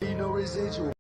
Ain't no residual.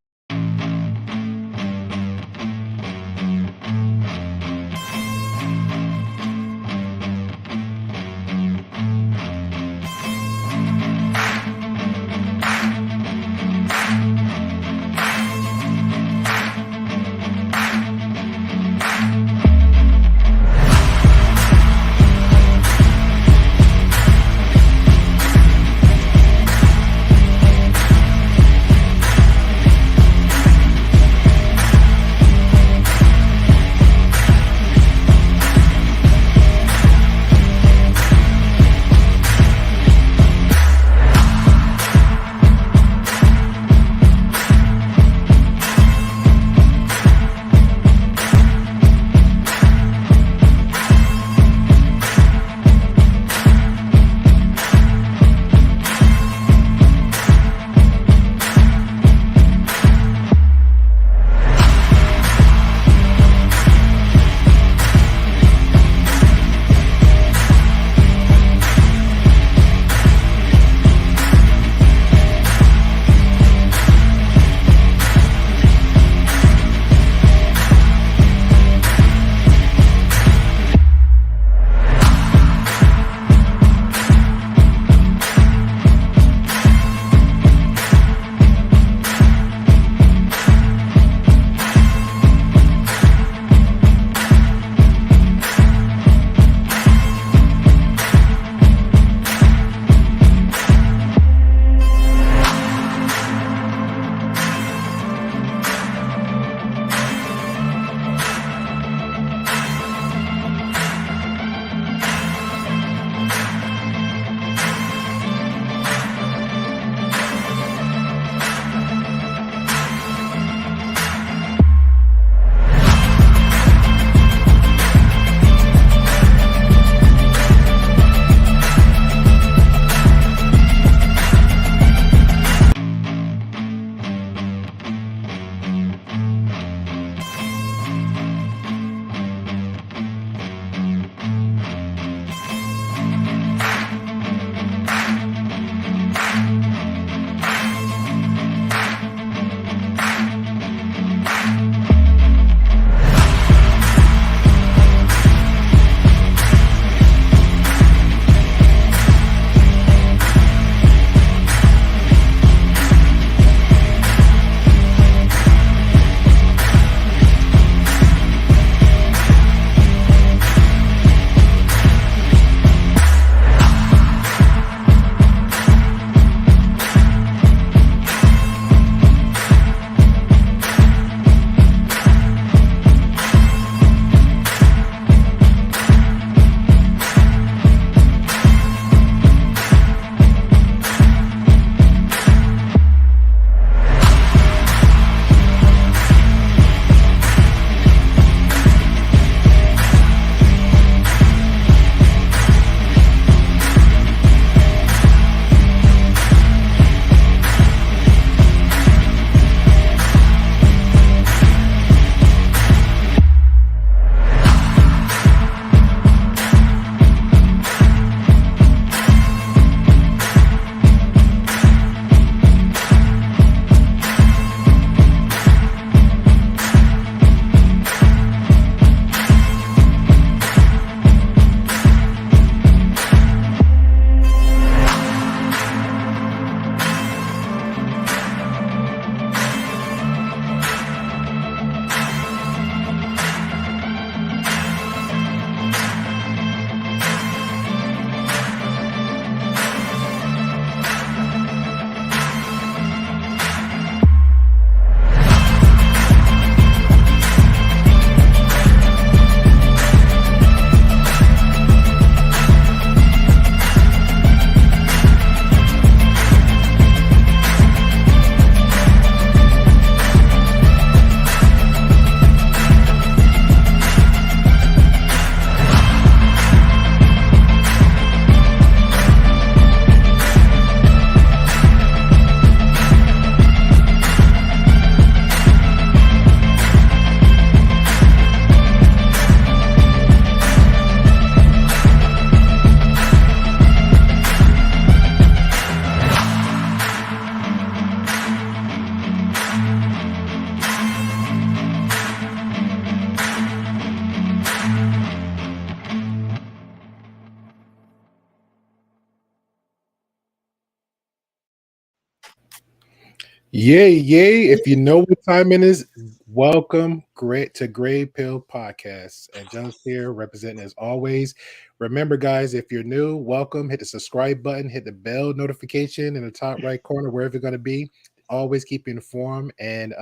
Yay, yay. If you know what time it is, welcome to Gray Pill Podcast. And Jones here, representing as always. Remember, guys, if you're new, welcome. Hit the subscribe button, hit the bell notification in the top right corner, wherever you're going to be. Always keep you informed and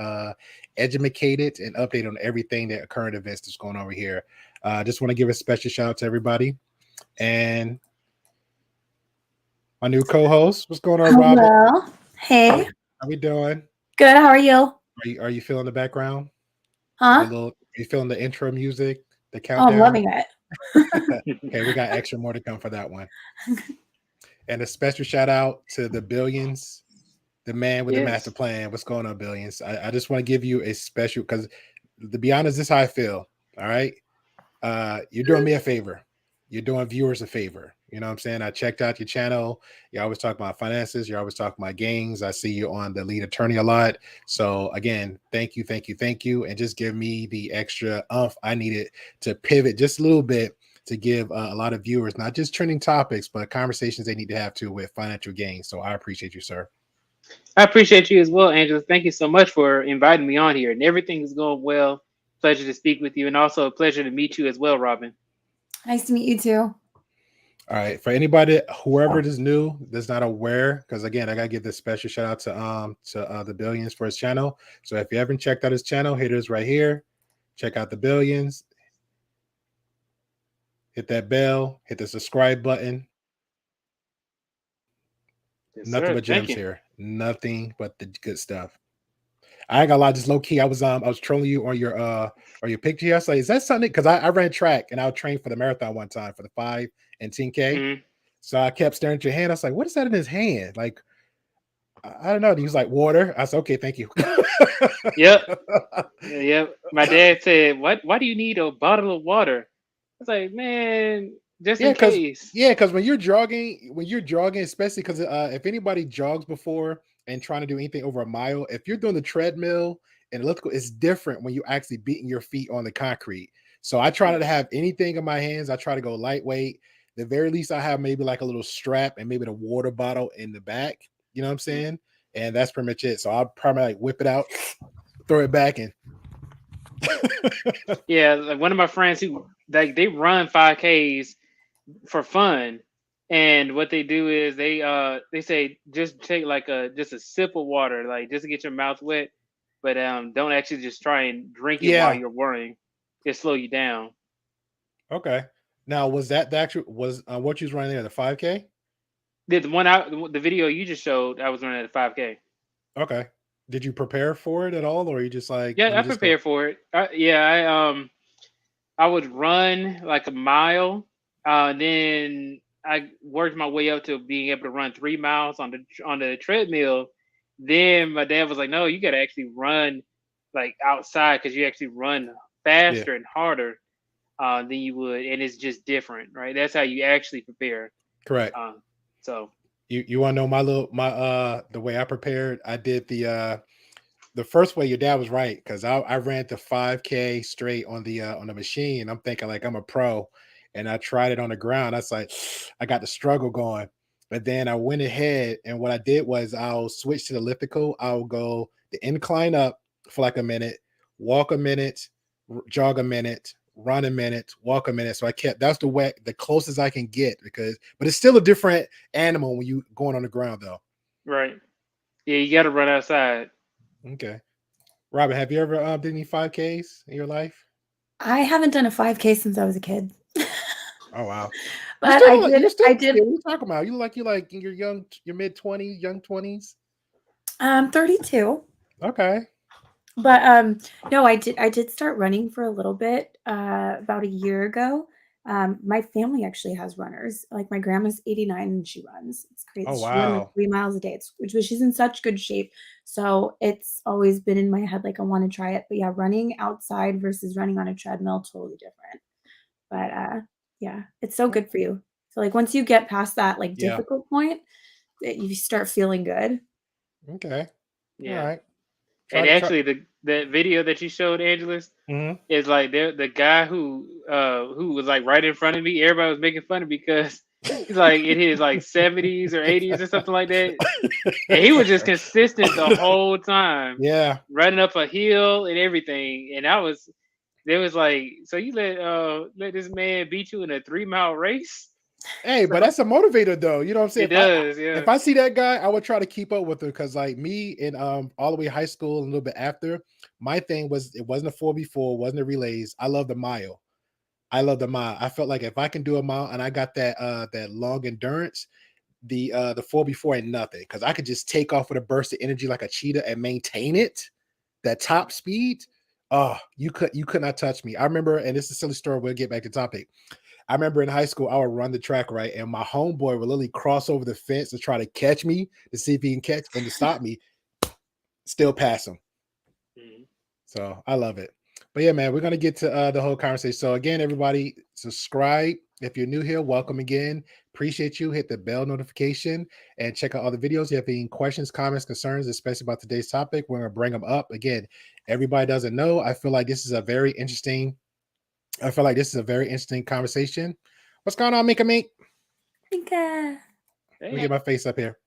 educated and update on everything that current events that's going on over here. Just want to give a special shout out to everybody. And my new co-host, what's going on, Robin? Hello. How Hey. how we doing? Good. How are you? Are you feeling the background? The Huh? little you feeling the intro music, the Oh, I'm countdown? loving it. Okay, we got extra more to come for that one. And a special shout out to the Billions, the man with the master Yes. plan. What's going on, Billions? I just want to give you a special because to be honest, this is how I feel. All right. You're doing me a favor. You're doing viewers a favor. You know what I'm saying? I checked out your channel. You always talk about finances. You always talk about gains. I see you on the lead attorney a lot. So again, thank you, thank you, thank you. And just give me the extra I needed to pivot just a little bit to give a lot of viewers, not just trending topics, but conversations they need to have too with financial gains. So I appreciate you, sir. I appreciate you as well, Angela. Thank you so much for inviting me on here. And everything is going well. Pleasure to speak with you. And also a pleasure to meet you as well, Robin. Nice to meet you too. All right. For anybody, whoever is new, that's not aware, because again, I gotta give this special shout out to the Billions for his channel. So if you haven't checked out his channel, hit it right here. Check out the Billions. Hit that bell. Hit the subscribe button. Yes, Nothing sir. but Thank gems you. here. Nothing but the good stuff. I ain't gonna lie, just low key. I was trolling you on your picture here. I was like, is that something? Because I ran track and I trained for the marathon one time for the 5 and 10K. Hmm. So I kept staring at your hand. I was like, what is that in his hand? Like, I don't know. He was like, water. I said, okay, thank you. Yep. Yep. My dad said, "What? Why do you need a bottle of water?" I was like, "Man, just Yeah, in because case." when you're jogging, especially because if anybody jogs before and trying to do anything over a mile, if you're doing the treadmill and elliptical, it's different when you actually beating your feet on the concrete. So I try not to Yes. have anything in my hands. I try to go lightweight. The very least I have maybe like a little strap and maybe the water bottle in the back. You know what I'm Mm. saying? And that's pretty much it. So I'll probably like whip it out, throw it back in. Yeah, like one of my friends who like they run 5Ks for fun, and what they do is they say just take like a just a sip of water, like just to get your mouth wet, but don't actually just try and drink it while Yeah. you're worrying. It slow you down. Okay. Now was that the actual was what you was running there, the 5K? The one out the video you just showed, I was running at a 5K. Okay. Did you prepare for it at all, or you just like, let Yeah, me I just go? prepared for it. I would run like a mile, then I worked my way up to being able to run 3 miles on the treadmill. Then my dad was like, "No, you got to actually run like outside because you actually run Yeah, faster and harder than you would, and it's just different, right? That's how you actually prepare." correct. Um, so You want to know my the way I prepared? I did the first way. Your dad was right because I ran the 5K straight on the machine. I'm thinking like I'm a pro, and I tried it on the ground. I was like, I got the struggle going. But then I went ahead, and what I did was I'll switch to the elliptical. I'll go the incline up for like a minute, walk a minute, jog a minute, run a minute, walk a minute. So I kept that's the closest I can get but it's still a different animal when you going on the ground though. right, yeah, you got to run outside. Okay. Robin, have you ever did any 5Ks in your life? I haven't done a 5K since I was a kid. Oh wow. You But I still did you still I a kid. did What are you talking about? You like in your mid 20s, young 20s? 32. Okay. But no, I did start running for a little bit about a year ago. My family actually has runners. Like my grandma's 89 and she runs. It's crazy. Oh She runs like wow. 3 miles a day. She's in such good shape. So it's always been in my head like I want to try it. But yeah, running outside versus running on a treadmill, totally different. But yeah, it's so Oh, good for you. So like once you get past that like yeah. difficult point, you start feeling good. Okay. All Yeah, right. Try and to try. actually the video that you showed, Angelus, Mhm. is like the guy who was like right in front of me. Everybody was making fun of me because He's like in his like 70s or 80s or something like that. And he was just consistent the whole time, Yeah. running up a hill and everything. And they was like, so you let this man beat you in a 3-mile race? Hey, but So that's a motivator though. You know what I'm saying? it does, yeah. If I see that guy, I would try to keep up with him because like me in all the way high school and a little bit after, my thing was it wasn't a 4x4, wasn't a relays. I love the mile. I felt like if I can do a mile and I got that long endurance, the 4x4 ain't nothing because I could just take off with a burst of energy like a cheetah and maintain it, that top speed. Oh, you could not touch me. I remember, and this is a silly story. We'll get back to topic. I remember in high school, I would run the track, right? And my homeboy would literally cross over the fence to try to catch me to see if he can catch and to stop me, still pass him. Mhm. So I love it. But yeah, man, we're going to get to the whole conversation. So again, everybody, subscribe. If you're new here, welcome again. Appreciate you. Hit the bell notification and check out all the videos. If you have any questions, comments, concerns, especially about today's topic, we're going to bring them up. Again, everybody doesn't know. I feel like this is a very interesting conversation. What's going on, Mika Mink? Mika. Let me get my face up here.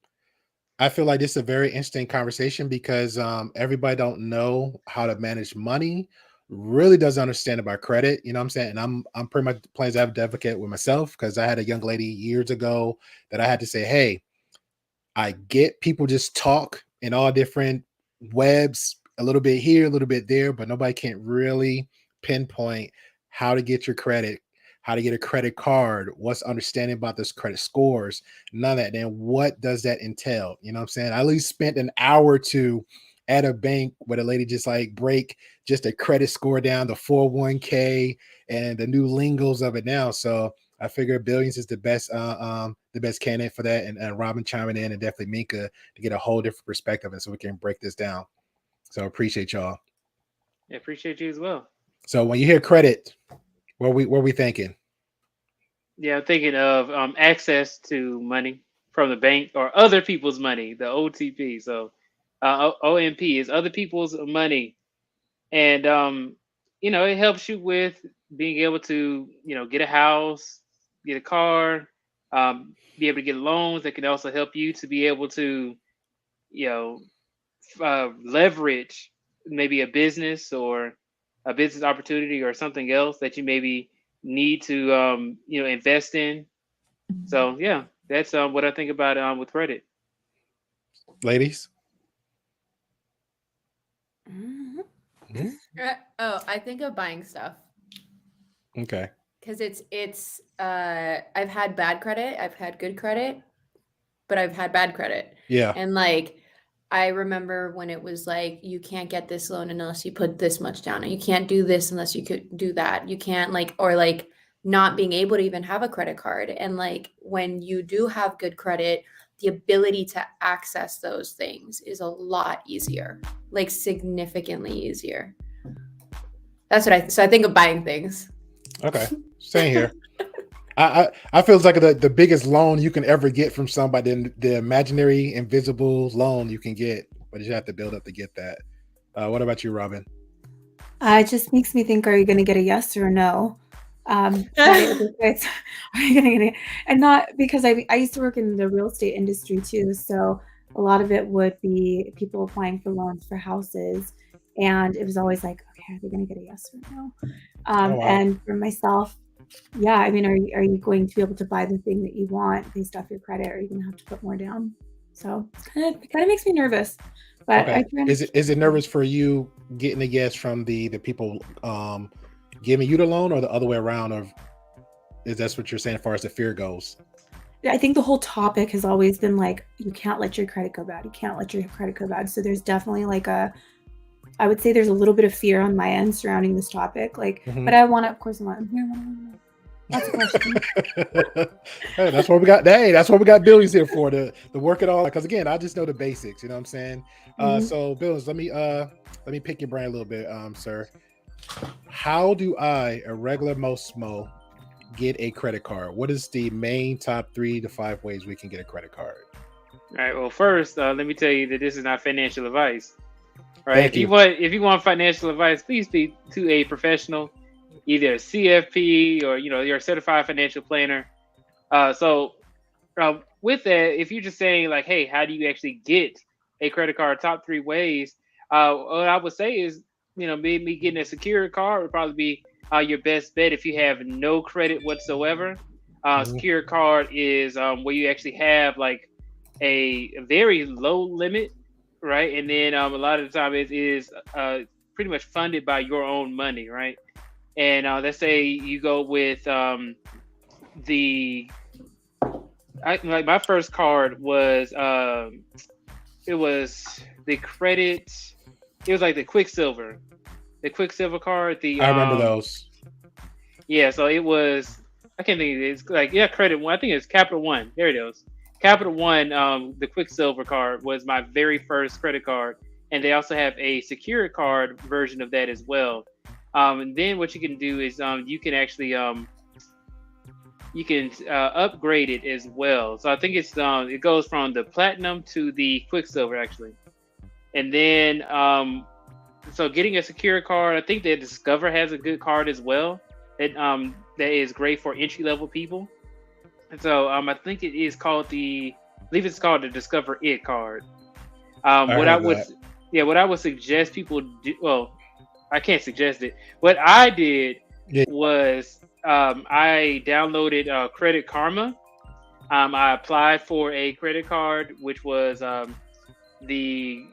I feel like this is a very interesting conversation because everybody don't know how to manage money, really doesn't understand about credit. You know what I'm saying? And I'm pretty much playing as advocate with myself because I had a young lady years ago that I had to say, hey, I get people just talk in all different webs, a little bit here, a little bit there, but nobody can really pinpoint how to get your credit, how to get a credit card, what's understanding about this credit scores, none of that. Then what does that entail? You know what I'm saying? I at least spent an hour or two at a bank where the lady just like break just a credit score down, the 401k and the new lingos of it now. So I figure Billions is the best candidate for that, and Robin chiming in and definitely Mika to get a whole different perspective, and so we can break this down. So appreciate y'all. I appreciate you as well. So when you hear credit, what we thinking? Yeah, I'm thinking of access to money from the bank or other people's money, the OTP. So OMP is other people's money, and it helps you with being able to get a house, get a car, be able to get loans. That can also help you to be able to you know leverage maybe a business or a business opportunity or something else that you maybe need to invest in. So yeah, that's what I think about with credit. Ladies? Mhm. I think of buying stuff Okay. because it's I've had bad credit, I've had good credit, but I've had bad credit. Yeah. And like I remember when it was like you can't get this loan unless you put this much down, and you can't do this unless you could do that. You can't or not being able to even have a credit card. And like when you do have good credit, the ability to access those things is a lot easier, like significantly easier. That's what so I think of buying things. Okay. Same here. I feel it's like the biggest loan you can ever get from somebody, the imaginary invisible loan you can get, but you have to build up to get that. What about you, Robin? It just makes me think: are you going to get a yes or a no? Are you going to get and not because I used to work in the real estate industry too, so a lot of it would be people applying for loans for houses, and it was always like, okay, are they going to get a yes or no? Oh, wow. And for myself, yeah, I mean, are you going to be able to buy the thing that you want based off your credit, or are you going to have to put more down? So it kind of makes me nervous. But Okay. Is it nervous for you getting a yes from the people giving you the loan, or the other way around? Or is that what you're saying as far as the fear goes? I think the whole topic has always been like, you can't let your credit go bad. You can't let your credit go bad. So there's definitely I would say there's a little bit of fear on my end surrounding this topic. Like, but I want to, of course, that's a question. Hey, that's what we got. Hey, that's what we got Billions here for, to work it all. Because again, I just know the basics. You know what I'm saying? So Billions, let me pick your brain a little bit, sir. How do I, a regular Mo, get a credit card? What is the main top 3 to 5 ways we can get a credit card? All right. Well, first, let me tell you that this is not financial advice. All right. Thank you. If you want financial advice, please speak to a professional, either a CFP or you're a certified financial planner. So with that, if you're just saying like, hey, how do you actually get a credit card? Top three ways. What I would say is, me getting a secured card would probably be your best bet if you have no credit whatsoever. Mhm. Secured card is where you actually have like a very low limit, right? And then a lot of the time it is pretty much funded by your own money, right? And let's say you go with the like my first card was it was the credit, it was like the Quicksilver card, the I remember those. yeah, so it was, I can't think of it. It's like, yeah, Credit One. I think it's Capital One. There it is. Capital One, the Quicksilver card was my very first credit card. And they also have a secured card version of that as well. And then what you can do is you can actually you can upgrade it as well. So I think it goes from the Platinum to the Quicksilver actually. And then so getting a secure card, I think that Discover has a good card as well. That is great for entry level people. And so I think it is called I believe it's called the Discover It card. I What I heard would that. Yeah, what I would suggest people do, well, I can't suggest it. What I did Yeah. was I downloaded Credit Karma. I applied for a credit card, which was the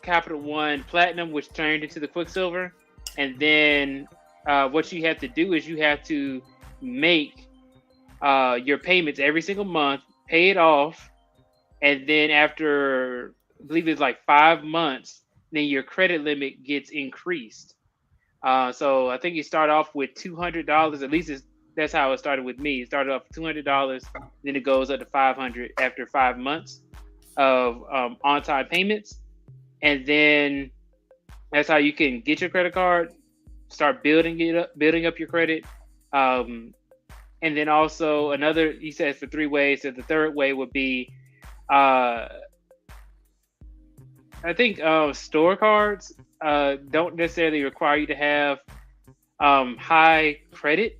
Capital One Platinum, which turned into the Quicksilver. And then what you have to do is you have to make your payments every single month, pay it off, and then after, I believe it's like 5 months, then your credit limit gets increased. So I think you start off with $200. At least that's how it started with me. It started off with $200, then it goes up to 500 after 5 months of on-time payments, and then that's how you can get your credit card, start building up your credit. And then also he says for 3 ways. So the third way would be, I think store cards don't necessarily require you to have high credit.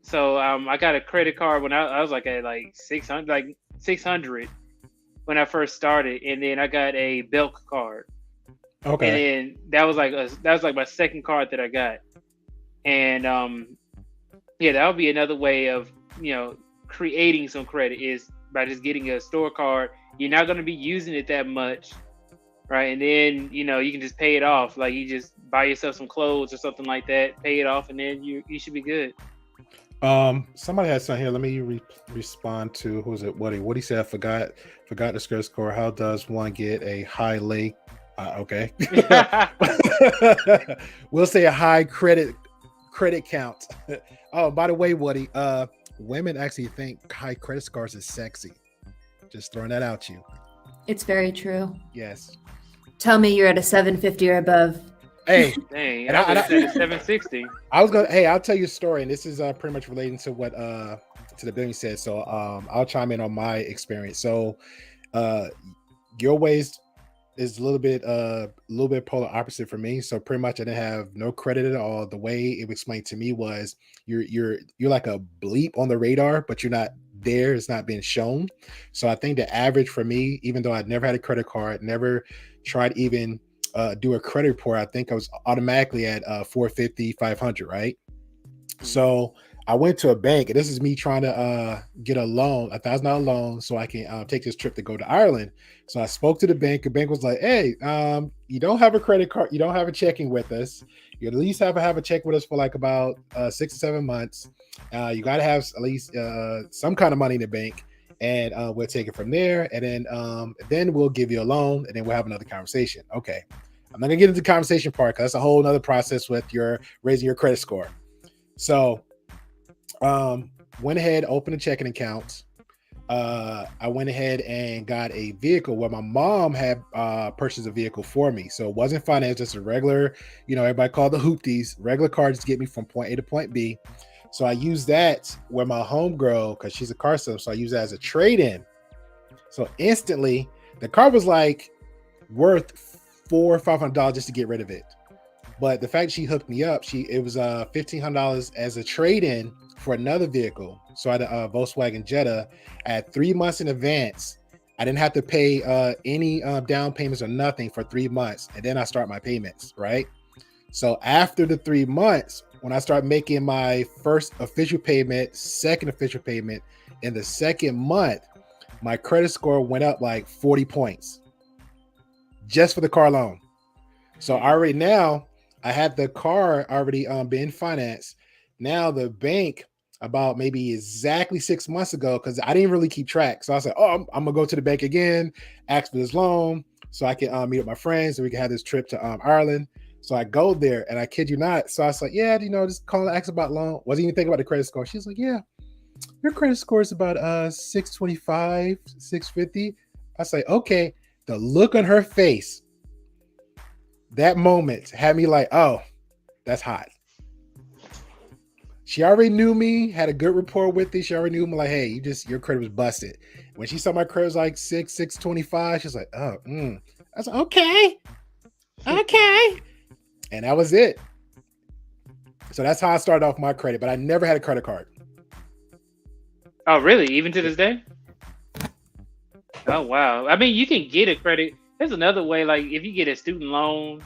So I got a credit card when I was like at like 600 when I first started, and then I got a Belk card. Okay. And then that was like my second card that I got. And yeah, that would be another way of creating some credit, is by just getting a store card. You're not going to be using it that much, right? And then you can just pay it off. Like you just buy yourself some clothes or something like that, pay it off, and then you should be good. Somebody had something here. Let me respond to, who was it? What he said. I forgot the skirt score. How does one get a high lake? Okay. We'll say a high credit count. Oh, by the way, Woody, women actually think high credit scores is sexy. Just throwing that out to you. It's very true. Yes. Tell me you're at a 750 or above. Hey, dang, And I said 760. I'll tell you a story, and this is pretty much relating to what to the billing said. So I'll chime in on my experience. So your ways is a little bit polar opposite for me. So pretty much I didn't have no credit at all. The way it was explained to me was you're like a bleep on the radar, but you're not there. It's not being shown. So I think the average for me, even though I'd never had a credit card, never tried even do a credit report, I think I was automatically at 450, 500, right? So I went to a bank, and this is me trying to get a loan, $1,000 loan, so I can take this trip to go to Ireland. So I spoke to the bank. The bank was like, "Hey, you don't have a credit card, you don't have a checking with us. You at least have a check with us for like about 6 to 7 months. You got to have at least some kind of money in the bank, and we'll take it from there. And then we'll give you a loan, and then we'll have another conversation." Okay, I'm not gonna get into the conversation part because that's a whole other process with your raising your credit score. So went ahead, opened a checking account. I went ahead and got a vehicle where my mom had purchased a vehicle for me. So it wasn't financed, just a regular, everybody called the hoopties, regular car just to get me from point A to point B. So I used that where my homegirl, because she's a car seller, so I used that as a trade-in. So instantly the car was like worth $400 or $500 just to get rid of it. But the fact she hooked me up, it was $1,500 as a trade-in for another vehicle. So I had a Volkswagen Jetta. At 3 months in advance. I didn't have to pay any down payments or nothing for 3 months, and then I start my payments, right? So after the 3 months, when I start making my first official payment, second official payment, in the second month, my credit score went up like 40 points just for the car loan. So already now I had the car already being financed. Now the bank, about maybe exactly 6 months ago, because I didn't really keep track. So I said, oh, I'm gonna go to the bank again, ask for this loan so I can meet up my friends and we can have this trip to Ireland. So I go there and I kid you not. So I was like, yeah, just call and ask about loan. Wasn't even thinking about the credit score. She's like, yeah, your credit score is about 625, 650. I was like, okay. The look on her face, that moment had me like, oh, that's hot. She already knew me, had a good rapport with it. She already knew me like, hey, your credit was busted. When she saw my credit was like 625, she's like, oh, I was like, okay. And that was it. So that's how I started off my credit, but I never had a credit card. Oh, really? Even to this day? Oh, wow. I mean, you can get a credit. There's another way, like if you get a student loan,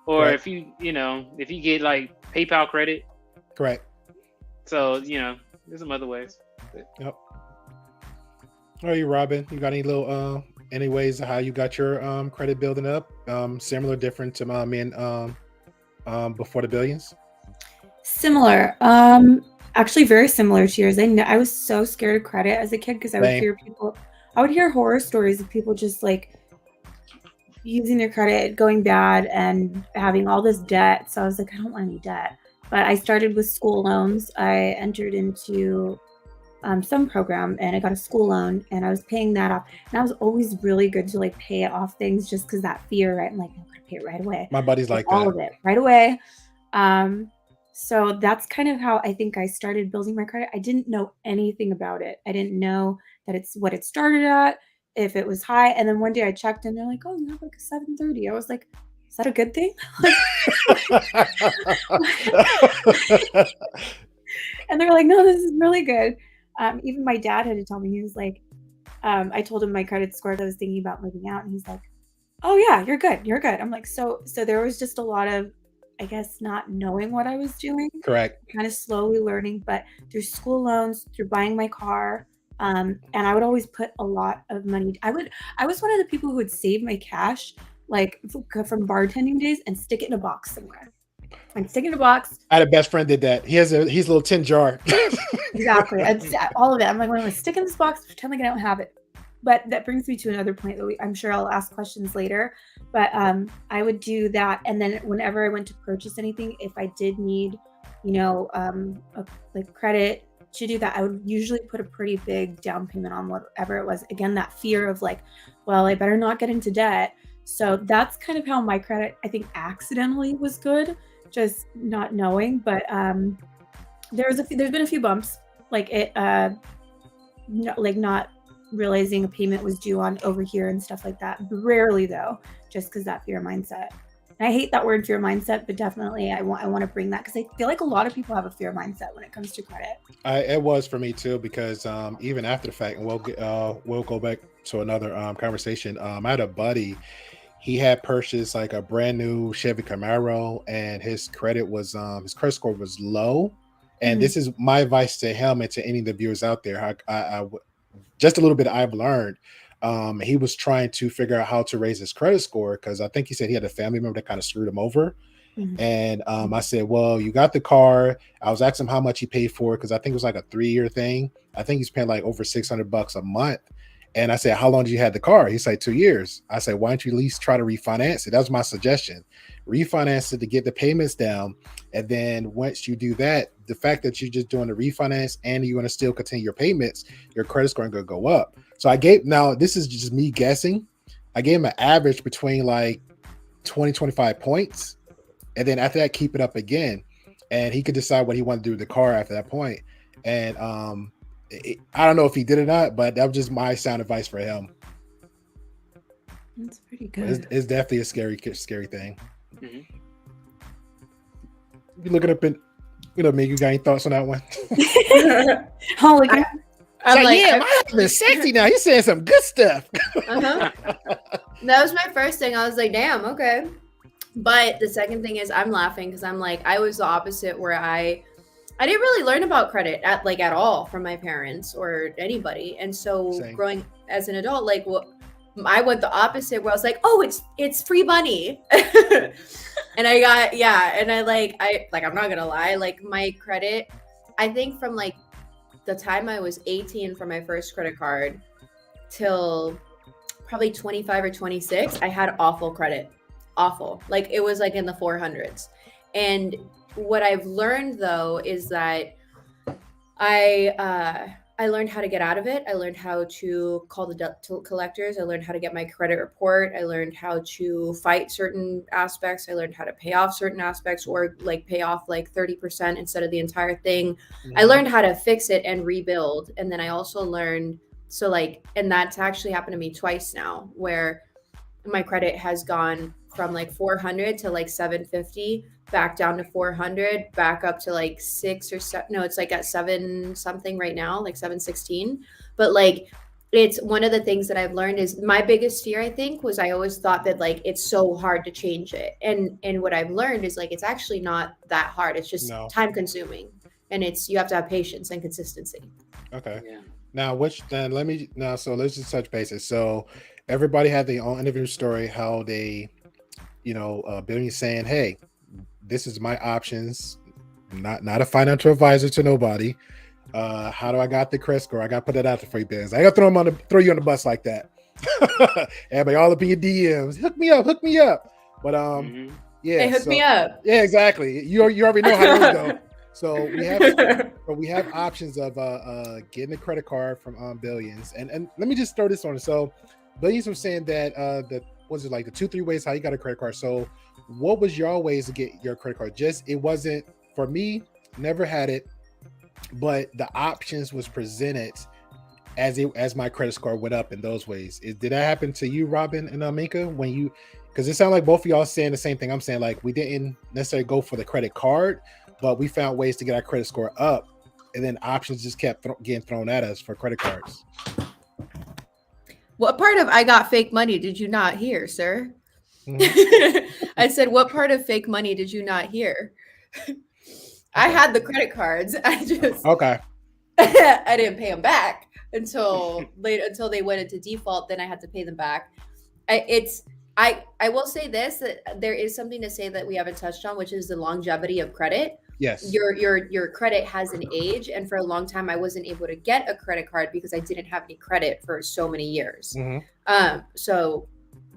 or Right. if if you get like PayPal credit. Correct. So, there's some other ways. Yep. How are you, Robin? You got any ways of how you got your credit building up? Similar, different to me and before the billions? Similar. Actually very similar to yours. I was so scared of credit as a kid because I would Same. hear horror stories of people just like using their credit, going bad, and having all this debt. So I was like, I don't want any debt. But I started with school loans. I entered into some program and I got a school loan and I was paying that off. And I was always really good to like pay off things just because that fear, right? I'm like, I'm gonna pay it right away. My buddy's like all that. of it right away. So that's kind of how I think I started building my credit. I didn't know anything about it. I didn't know that it's what it started at, if it was high. And then one day I checked and they're like, oh, you have like a 730. I was like, is that a good thing? And they were like, no, this is really good. Even my dad had to tell me, he was like, I told him my credit score that I was thinking about moving out. And he's like, oh yeah, you're good. You're good. I'm like, so there was just a lot of, I guess, not knowing what I was doing. Correct. Kind of slowly learning, but through school loans, through buying my car. And I would always put a lot of money. I was one of the people who would save my cash, like from bartending days, and stick it in a box somewhere. And stick it in a box. I had a best friend did that. He has a little tin jar. Exactly. All of it. I'm like, I'm going to stick in this box, pretend like I don't have it. But that brings me to another point that I'm sure I'll ask questions later. But I would do that. And then whenever I went to purchase anything, if I did need, like credit to do that, I would usually put a pretty big down payment on whatever it was. Again, that fear of like, well, I better not get into debt. So that's kind of how my credit, I think, accidentally was good, just not knowing. But there's been a few bumps, like it, not realizing a payment was due on over here and stuff like that. Rarely though, just because that fear mindset. And I hate that word fear mindset, but definitely I want to bring that because I feel like a lot of people have a fear mindset when it comes to credit. It was for me too, because even after the fact, and we'll go back to another conversation. I had a buddy. He had purchased like a brand new Chevy Camaro, and his credit score was low. And this is my advice to him and to any of the viewers out there. I just a little bit I've learned. He was trying to figure out how to raise his credit score because I think he said he had a family member that kind of screwed him over. And I said, well, you got the car. I was asking him how much he paid for it because I think it was like a 3-year thing. I think he's paying like over $600 a month. And I said, how long did you have the car? He said 2 years. I said, why don't you at least try to refinance it? That was my suggestion. Refinance it to get the payments down. And then once you do that, the fact that you're just doing the refinance and you're going to still continue your payments, your credit score is going to go up. So now this is just me guessing. I gave him an average between like 20, 25 points. And then after that, keep it up again. And he could decide what he wanted to do with the car after that point. And I don't know if he did or not, but that was just my sound advice for him. That's pretty good. It's definitely a scary thing. You look it up in You know, Meg, you got any thoughts on that one? Oh, like, I'm like, yeah, my husband's sexy now. He's saying some good stuff. uh-huh. That was my first thing. I was like, damn, okay. But the second thing is I'm laughing because I'm like, I was the opposite where I didn't really learn about credit at all from my parents or anybody. And so Same. growing as an adult, like I went the opposite where I was like, oh, it's free money. And I got, and I'm not gonna lie, like my credit, I think from like the time I was 18 for my first credit card till probably 25 or 26, I had awful credit. Awful. Like it was like in the 400s. And what I've learned though is that I learned how to get out of it. I learned how to call the debt collectors. I learned how to get my credit report. I learned how to fight certain aspects. I learned how to pay off certain aspects or like pay off like 30% instead of the entire thing. I learned how to fix it and rebuild. And then I also learned, and that's actually happened to me twice now where my credit has gone from like 400 to like 750, back down to 400, back up to like 6 or 7. No, it's like at 7 something right now, like 716. But like, it's one of the things that I've learned is my biggest fear, I think, was I always thought that like it's so hard to change it. And what I've learned is like it's actually not that hard. It's just time consuming. And you have to have patience and consistency. Okay. Yeah. Now so let's just touch bases. So everybody had their own individual story, how they, Billy saying, hey, this is my options, not a financial advisor to nobody. How do I got the credit score? I got to put that out there for you, Biz. I got to throw you on the bus like that. Everybody all up in your DMs. Hook me up. But yeah. Hey, hook me up. Yeah, exactly. You already know how those go. So we have options of getting a credit card from Billions. And let me just throw this on. So Billions was saying that the 2-3 ways how you got a credit card. So what was your ways to get your credit card? It wasn't for me, never had it, but the options was presented as my credit score went up in those ways. Did that happen to you, Robin and Mika, because it sounded like both of y'all saying the same thing I'm saying, like we didn't necessarily go for the credit card, but we found ways to get our credit score up, and then options just kept getting thrown at us for credit cards. What part of I got fake money did you not hear, sir? Mm-hmm. I said, what part of fake money did you not hear? I had the credit cards. I didn't pay them back until they went into default. Then I had to pay them back. I will say this, that there is something to say that we haven't touched on, which is the longevity of credit. Yes. Your credit has an age, and for a long time I wasn't able to get a credit card because I didn't have any credit for so many years. Mm-hmm. So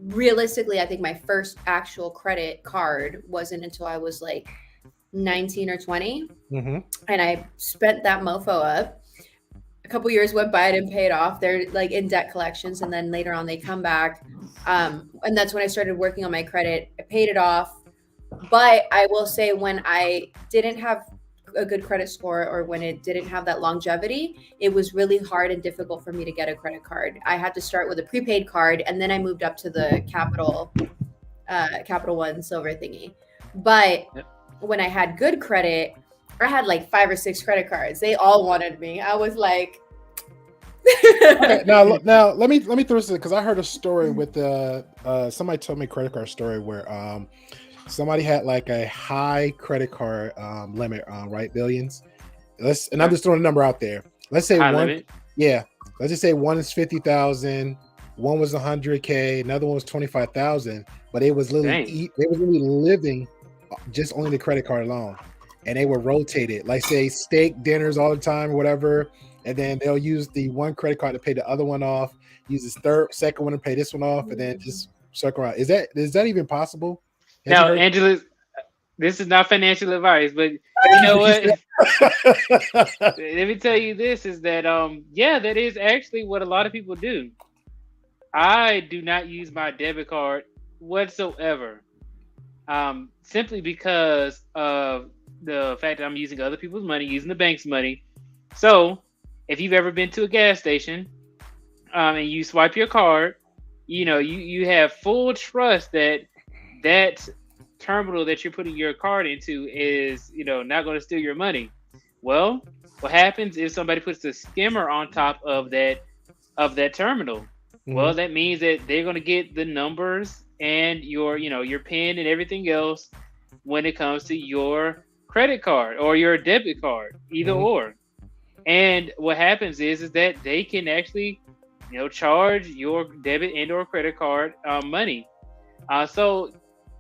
realistically, I think my first actual credit card wasn't until I was like 19 or 20. Mm-hmm. And I spent that mofo up. A couple years went by, I didn't pay it off. They're like in debt collections, and then later on they come back. And that's when I started working on my credit. I paid it off. But I will say, when I didn't have a good credit score, or when it didn't have that longevity, it was really hard and difficult for me to get a credit card. I had to start with a prepaid card, and then I moved up to the Capital One silver thingy. But when I had good credit, I had like 5 or 6 credit cards. They all wanted me. I was like, okay, now let me throw this in, because I heard a story with somebody told me a credit card story where somebody had like a high credit card limit, right? Billions. And I'm just throwing a number out there. Let's say high one. Limit. Yeah. Let's just say one is 50,000, one was 100K, another one was 25,000. But they was literally living just only the credit card alone, and they were rotated. Like say steak dinners all the time, or whatever. And then they'll use the one credit card to pay the other one off. Use the second one to pay this one off, and then just circle around. Is that even possible? Now, Angela, this is not financial advice, but you know what? Let me tell you this, is that that is actually what a lot of people do. I do not use my debit card whatsoever, simply because of the fact that I'm using other people's money, using the bank's money. So if you've ever been to a gas station and you swipe your card, you have full trust that terminal that you're putting your card into is, not going to steal your money. Well, what happens if somebody puts a skimmer on top of that terminal? Well, that means that they're going to get the numbers and your PIN and everything else when it comes to your credit card or your debit card, either or. And what happens is that they can actually, charge your debit and or credit card money. So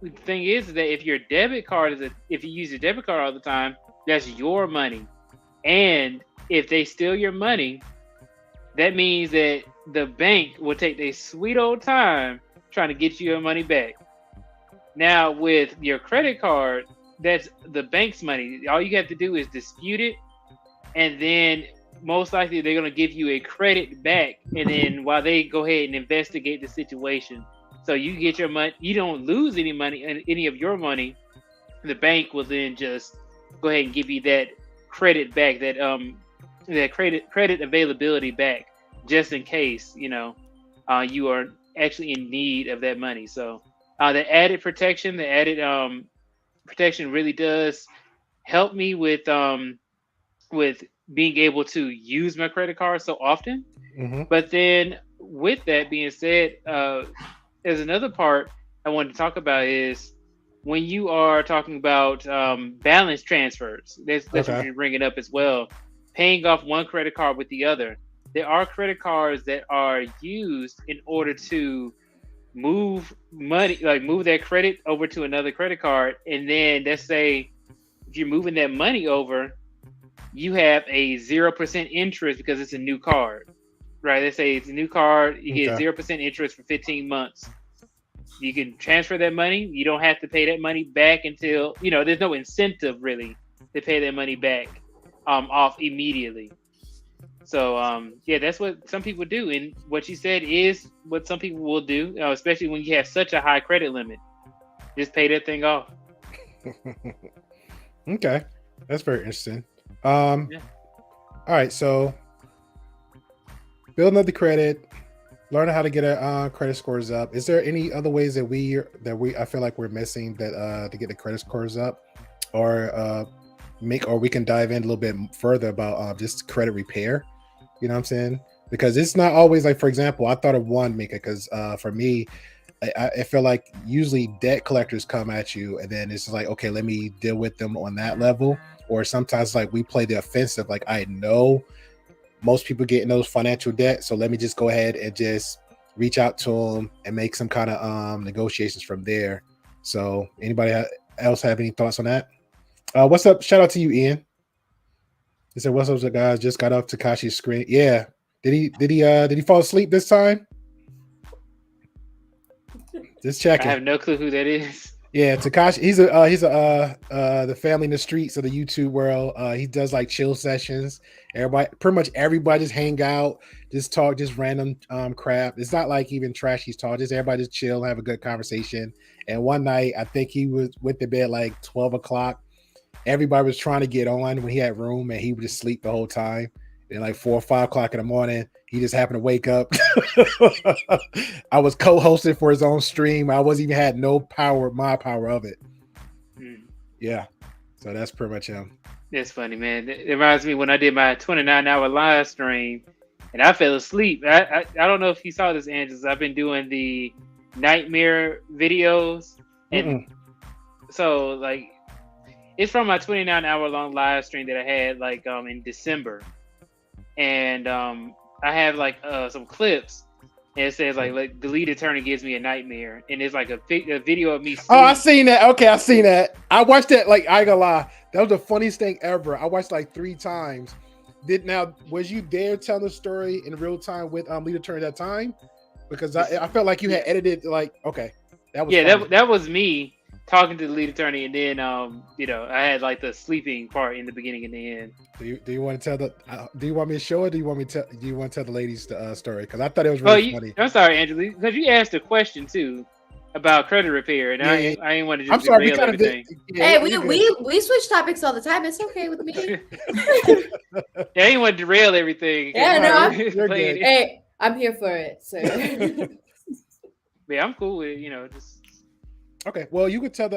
the thing is that if your debit card if you use your debit card all the time, that's your money. And if they steal your money, that means that the bank will take their sweet old time trying to get you your money back. Now, with your credit card, that's the bank's money. All you have to do is dispute it, and then most likely they're going to give you a credit back. And then while they go ahead and investigate the situation, so you get your money, you don't lose any money, any of your money. The bank will then just go ahead and give you that credit back, that credit availability back, just in case you are actually in need of that money. So the added protection really does help me with being able to use my credit card so often. But then with that being said, there's another part I wanted to talk about is when you are talking about balance transfers. That's what you're bringing up as well. Paying off one credit card with the other. There are credit cards that are used in order to move money, like move that credit over to another credit card. And then let's say if you're moving that money over, you have a 0% interest because it's a new card, right? Let's say it's a new card. You get 0% interest for 15 months. You can transfer that money. You don't have to pay that money back until, there's no incentive really to pay that money back off immediately. So, that's what some people do. And what you said is what some people will do, especially when you have such a high credit limit. Just pay that thing off. Okay. That's very interesting. All right. So building up the credit, learning how to get our credit scores up. Is there any other ways that I feel like we're missing that to get the credit scores up, or we can dive in a little bit further about just credit repair? You know what I'm saying? Because it's not always like, for example, I thought of one, Mika, because for me, I feel like usually debt collectors come at you and then it's like, okay, let me deal with them on that level. Or sometimes like we play the offensive, like I know most people get in those financial debt, so let me just go ahead and just reach out to them and make some kind of negotiations from there. So anybody else have any thoughts on that? What's up? Shout out to you, Ian. He said, "What's up, guys? Just got off Takashi's screen. Yeah, did he fall asleep this time? Just checking. I have no clue who that is. Yeah, Takashi. He's the family in the streets of the YouTube world. He does like chill sessions. Pretty much everybody just hang out, just talk, just random crap. It's not like even trashy talk. Just everybody just chill, have a good conversation. And one night, I think he went to bed like 12 o'clock. Everybody was trying to get on when he had room, and he would just sleep the whole time. And like 4 or 5 o'clock in the morning, he just happened to wake up. I was co-hosting for his own stream. I wasn't even had no power, my power of it. Yeah. So that's pretty much him. That's funny, man. It reminds me when I did my 29-hour live stream and I fell asleep. I don't know if you saw this, Angela. I've been doing the nightmare videos. And so like it's from my 29-hour long live stream that I had like in December. And I have like some clips, and it says like the lead attorney gives me a nightmare, and it's like a video of me. Oh, I seen that. Okay, I seen that. I watched that. Like I ain't gonna lie, that was the funniest thing ever. I watched like 3 times. Was you there telling the story in real time with lead attorney at that time? Because I felt like you had edited like okay, that was that was me talking to the lead attorney, and then I had like the sleeping part in the beginning and the end. Do you want to tell do you want me to show it? Do you want to tell the ladies the story? Because I thought it was really funny. I'm sorry, Angela, because you asked a question too about credit repair, and I ain't want to just derail everything. Hey, we switch topics all the time. It's okay with me. I ain't want to derail everything. Yeah, no, you're good. Hey, I'm here for it. So yeah, I'm cool with just. Okay, well, you could tell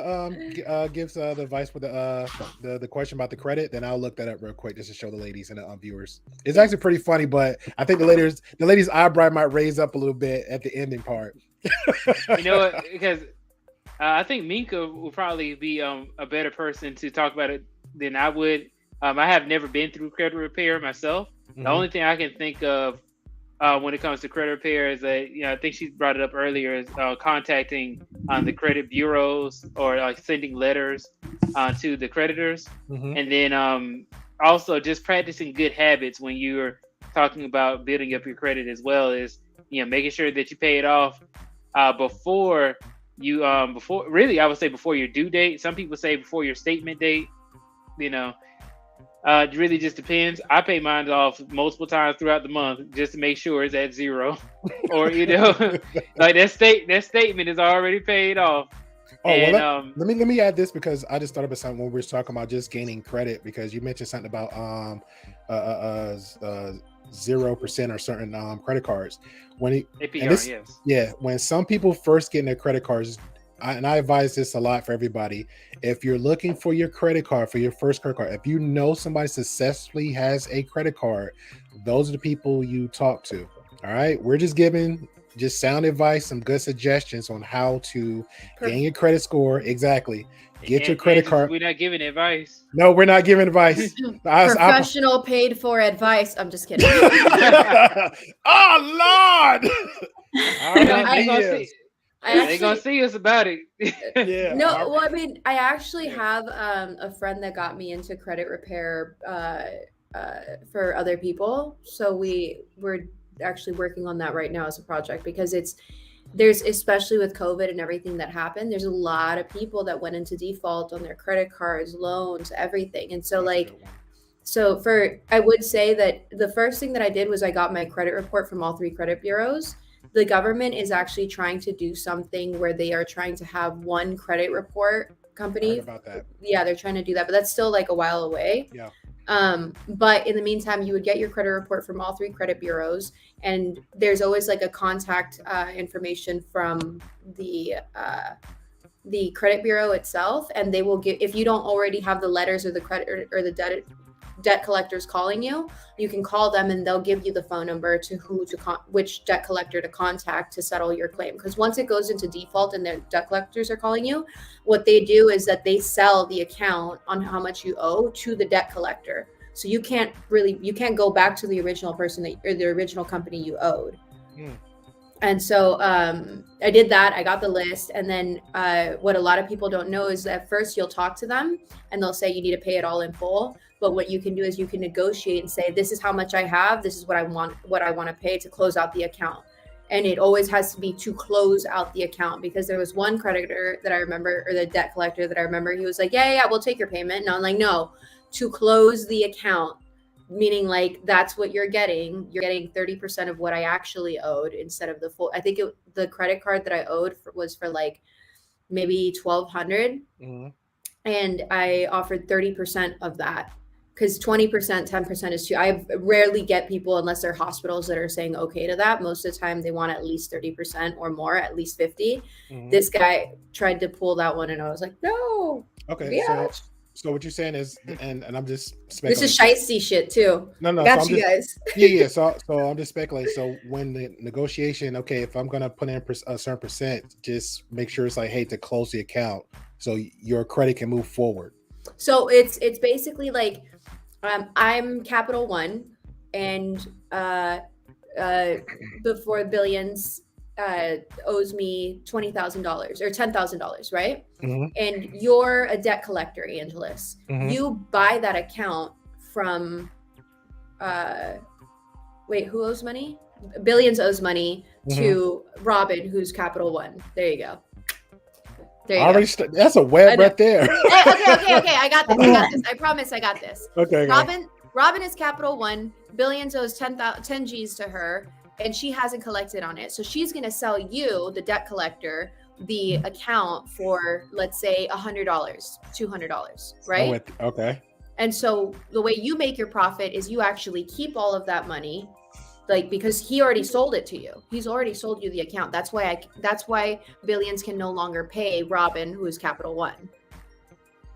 gives the advice with the question about the credit. Then I'll look that up real quick just to show the ladies and the viewers. It's actually pretty funny, but I think the ladies' eyebrow might raise up a little bit at the ending part. You know what? Because I think Minka will probably be a better person to talk about it than I would. I have never been through credit repair myself. The only thing I can think of when it comes to credit repair is that, I think she brought it up earlier, is contacting the credit bureaus or like sending letters to the creditors, and then also just practicing good habits when you're talking about building up your credit as well, is making sure that you pay it off before you really, I would say before your due date. Some people say before your statement date. It really just depends. I pay mine off multiple times throughout the month just to make sure it's at zero, or like that statement is already paid off. Oh, and, well, let me add this, because I just thought about something when we were talking about just gaining credit, because you mentioned something about 0% or certain credit cards. When APR, yes, when some people first get their credit cards. And I advise this a lot for everybody. If you're looking for your credit card, for your first credit card, if you know somebody successfully has a credit card, those are the people you talk to. All right. We're just giving sound advice, some good suggestions on how to gain your credit score. Exactly. Get your credit card. We're not giving advice. No, we're not giving advice. Professional paid for advice. I'm just kidding. Oh, Lord. They're gonna see us about it. Yeah. No, well, I mean, I actually have a friend that got me into credit repair for other people. So we're actually working on that right now as a project, because there's, especially with COVID and everything that happened, there's a lot of people that went into default on their credit cards, loans, everything. And so I would say that the first thing that I did was I got my credit report from all 3 credit bureaus. The government is actually trying to do something where they are trying to have one credit report company. About that. Yeah, they're trying to do that, but that's still like a while away. Yeah. But in the meantime, you would get your credit report from all 3 credit bureaus, and there's always like a contact information from the credit bureau itself, and they will give, if you don't already have the letters or the credit or the debt collectors calling you, you can call them and they'll give you the phone number to which debt collector to contact to settle your claim. Because once it goes into default and their debt collectors are calling you, what they do is that they sell the account on how much you owe to the debt collector. So you can't go back to the original person or the original company you owed. And so I did that. I got the list. And then what a lot of people don't know is that first you'll talk to them and they'll say you need to pay it all in full. But what you can do is you can negotiate and say, this is how much I have. This is what I want to pay to close out the account. And it always has to be to close out the account, because there was one creditor that I remember, or the debt collector that I remember, he was like, yeah, we'll take your payment. And I'm like, no, to close the account, meaning like that's what you're getting. You're getting 30% of what I actually owed instead of the full. I think the credit card that I owed was for like maybe $1,200. And I offered 30% of that. Because 20%, 10% is too. I rarely get people, unless they're hospitals, that are saying okay to that. Most of the time, they want at least 30% or more, at least 50%. This guy tried to pull that one, and I was like, no. Okay, so what you're saying is, and I'm just speculating. This is shiesty shit too. No, got you guys. Yeah. So I'm just speculating. So when the negotiation, okay, if I'm gonna put in a certain percent, just make sure it's like, hey, to close the account, so your credit can move forward. So it's basically like, I'm Capital One, and before Billions owes me $20,000 or $10,000, right? And you're a debt collector, Angelus. You buy that account from who owes money? Billions owes money to Robin, who's Capital One. There you go. That's a web right there. Okay. I got this. I promise I got this. Okay. Robin is Capital One. Billions owes 10 G's to her, and she hasn't collected on it. So she's going to sell you, the debt collector, the account for, let's say, $100, $200, right? Okay. And so the way you make your profit is you actually keep all of that money, like, because he already sold it to you. He's already sold you the account. That's why Billions can no longer pay Robin, who is Capital One.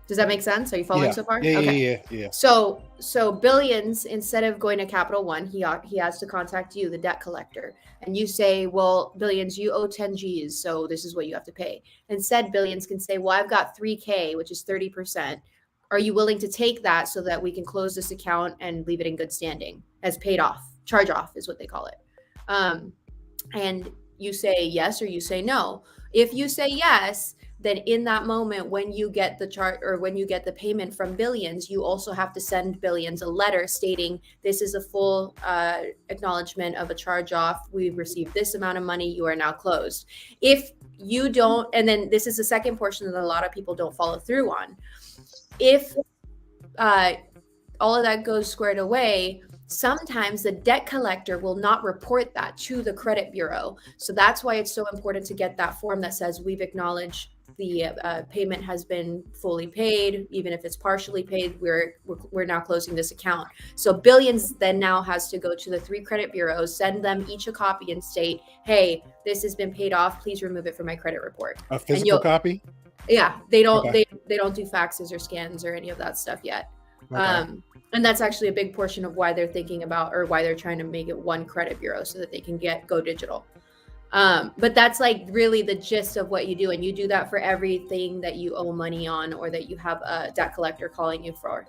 Does that make sense? Are you following so far? Yeah. So Billions, instead of going to Capital One, he has to contact you, the debt collector, and you say, well, Billions, you owe 10 G's, so this is what you have to pay. Instead, Billions can say, well, I've got 3K, which is 30%. Are you willing to take that so that we can close this account and leave it in good standing as paid off? Charge off is what they call it. And you say yes or you say no. If you say yes, then in that moment, when you get the chart or when you get the payment from Billions, you also have to send Billions a letter stating this is a full acknowledgement of a charge off. We've received this amount of money. You are now closed. If you don't, and then this is the second portion that a lot of people don't follow through on. If all of that goes squared away, sometimes the debt collector will not report that to the credit bureau. So that's why it's so important to get that form that says we've acknowledged the payment has been fully paid. Even if it's partially paid, we're now closing this account. So Billions then now has to go to the 3 credit bureaus, send them each a copy and state, hey, this has been paid off. Please remove it from my credit report. A physical copy? Yeah, they don't they don't do faxes or scans or any of that stuff yet. Okay. And that's actually a big portion of why they're thinking about, or why they're trying to make it 1 credit bureau so that they can go digital. But that's like really the gist of what you do. And you do that for everything that you owe money on or that you have a debt collector calling you for.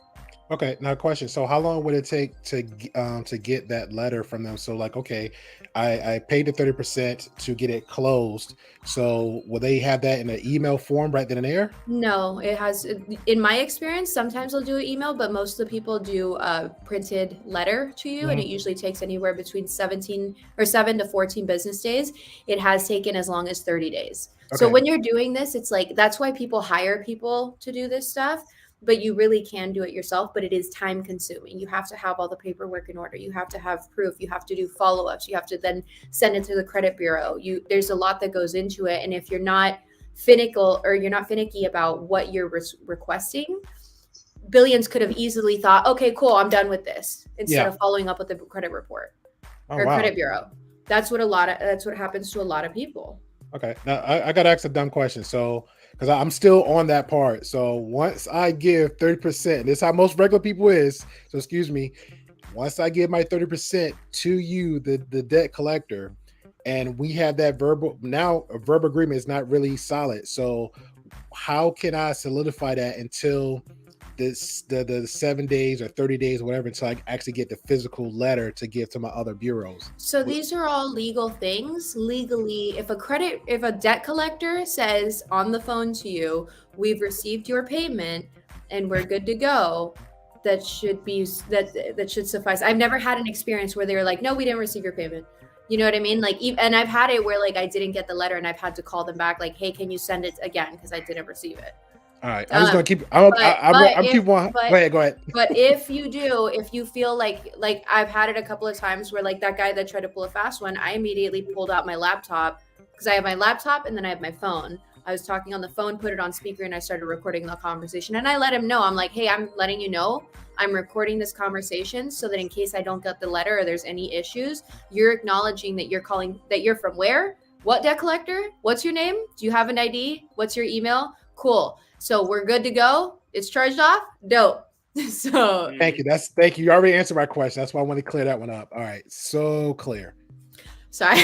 Okay, now question. So how long would it take to get that letter from them? So like, okay, I paid the 30% to get it closed. So will they have that in an email form right then and there? No, it has, in my experience, sometimes they'll do an email, but most of the people do a printed letter to you. And it usually takes anywhere between 7 to 14 business days. It has taken as long as 30 days. Okay. So when you're doing this, it's like, that's why people hire people to do this stuff. But you really can do it yourself, but it is time consuming. You have to have all the paperwork in order. You have to have proof. You have to do follow-ups. You have to then send it to the credit bureau. There's a lot that goes into it. And if you're not finicky about what you're requesting, Billions could have easily thought, okay, cool, I'm done with this, instead of following up with the credit report credit bureau. That's what happens to a lot of people. Okay. Now I got to ask a dumb question. So, because I'm still on that part. So once I give 30%, this is how most regular people is. So excuse me. Once I give my 30% to you, the debt collector, and we have that verbal agreement is not really solid. So how can I solidify that until the 7 days or 30 days or whatever, until I actually get the physical letter to give to my other bureaus? So these are all legal things. Legally, if a debt collector says on the phone to you, we've received your payment and we're good to go, that should suffice. I've never had an experience where they were like, no, we didn't receive your payment. You know what I mean? Like, and I've had it where like I didn't get the letter and I've had to call them back like, hey, can you send it again? Because I didn't receive it. All right, I'm just gonna keep. I'm keep one. Go ahead. But if you feel like I've had it a couple of times where like that guy that tried to pull a fast one, I immediately pulled out my laptop, because I have my laptop and then I have my phone. I was talking on the phone, put it on speaker, and I started recording the conversation. And I let him know, I'm like, hey, I'm letting you know I'm recording this conversation so that in case I don't get the letter or there's any issues, you're acknowledging that you're calling, that you're from where, what debt collector, what's your name, do you have an ID, what's your email? Cool. So we're good to go. It's charged off. Dope. So thank you. Thank you. You already answered my question. That's why I want to clear that one up. All right. So clear. Sorry.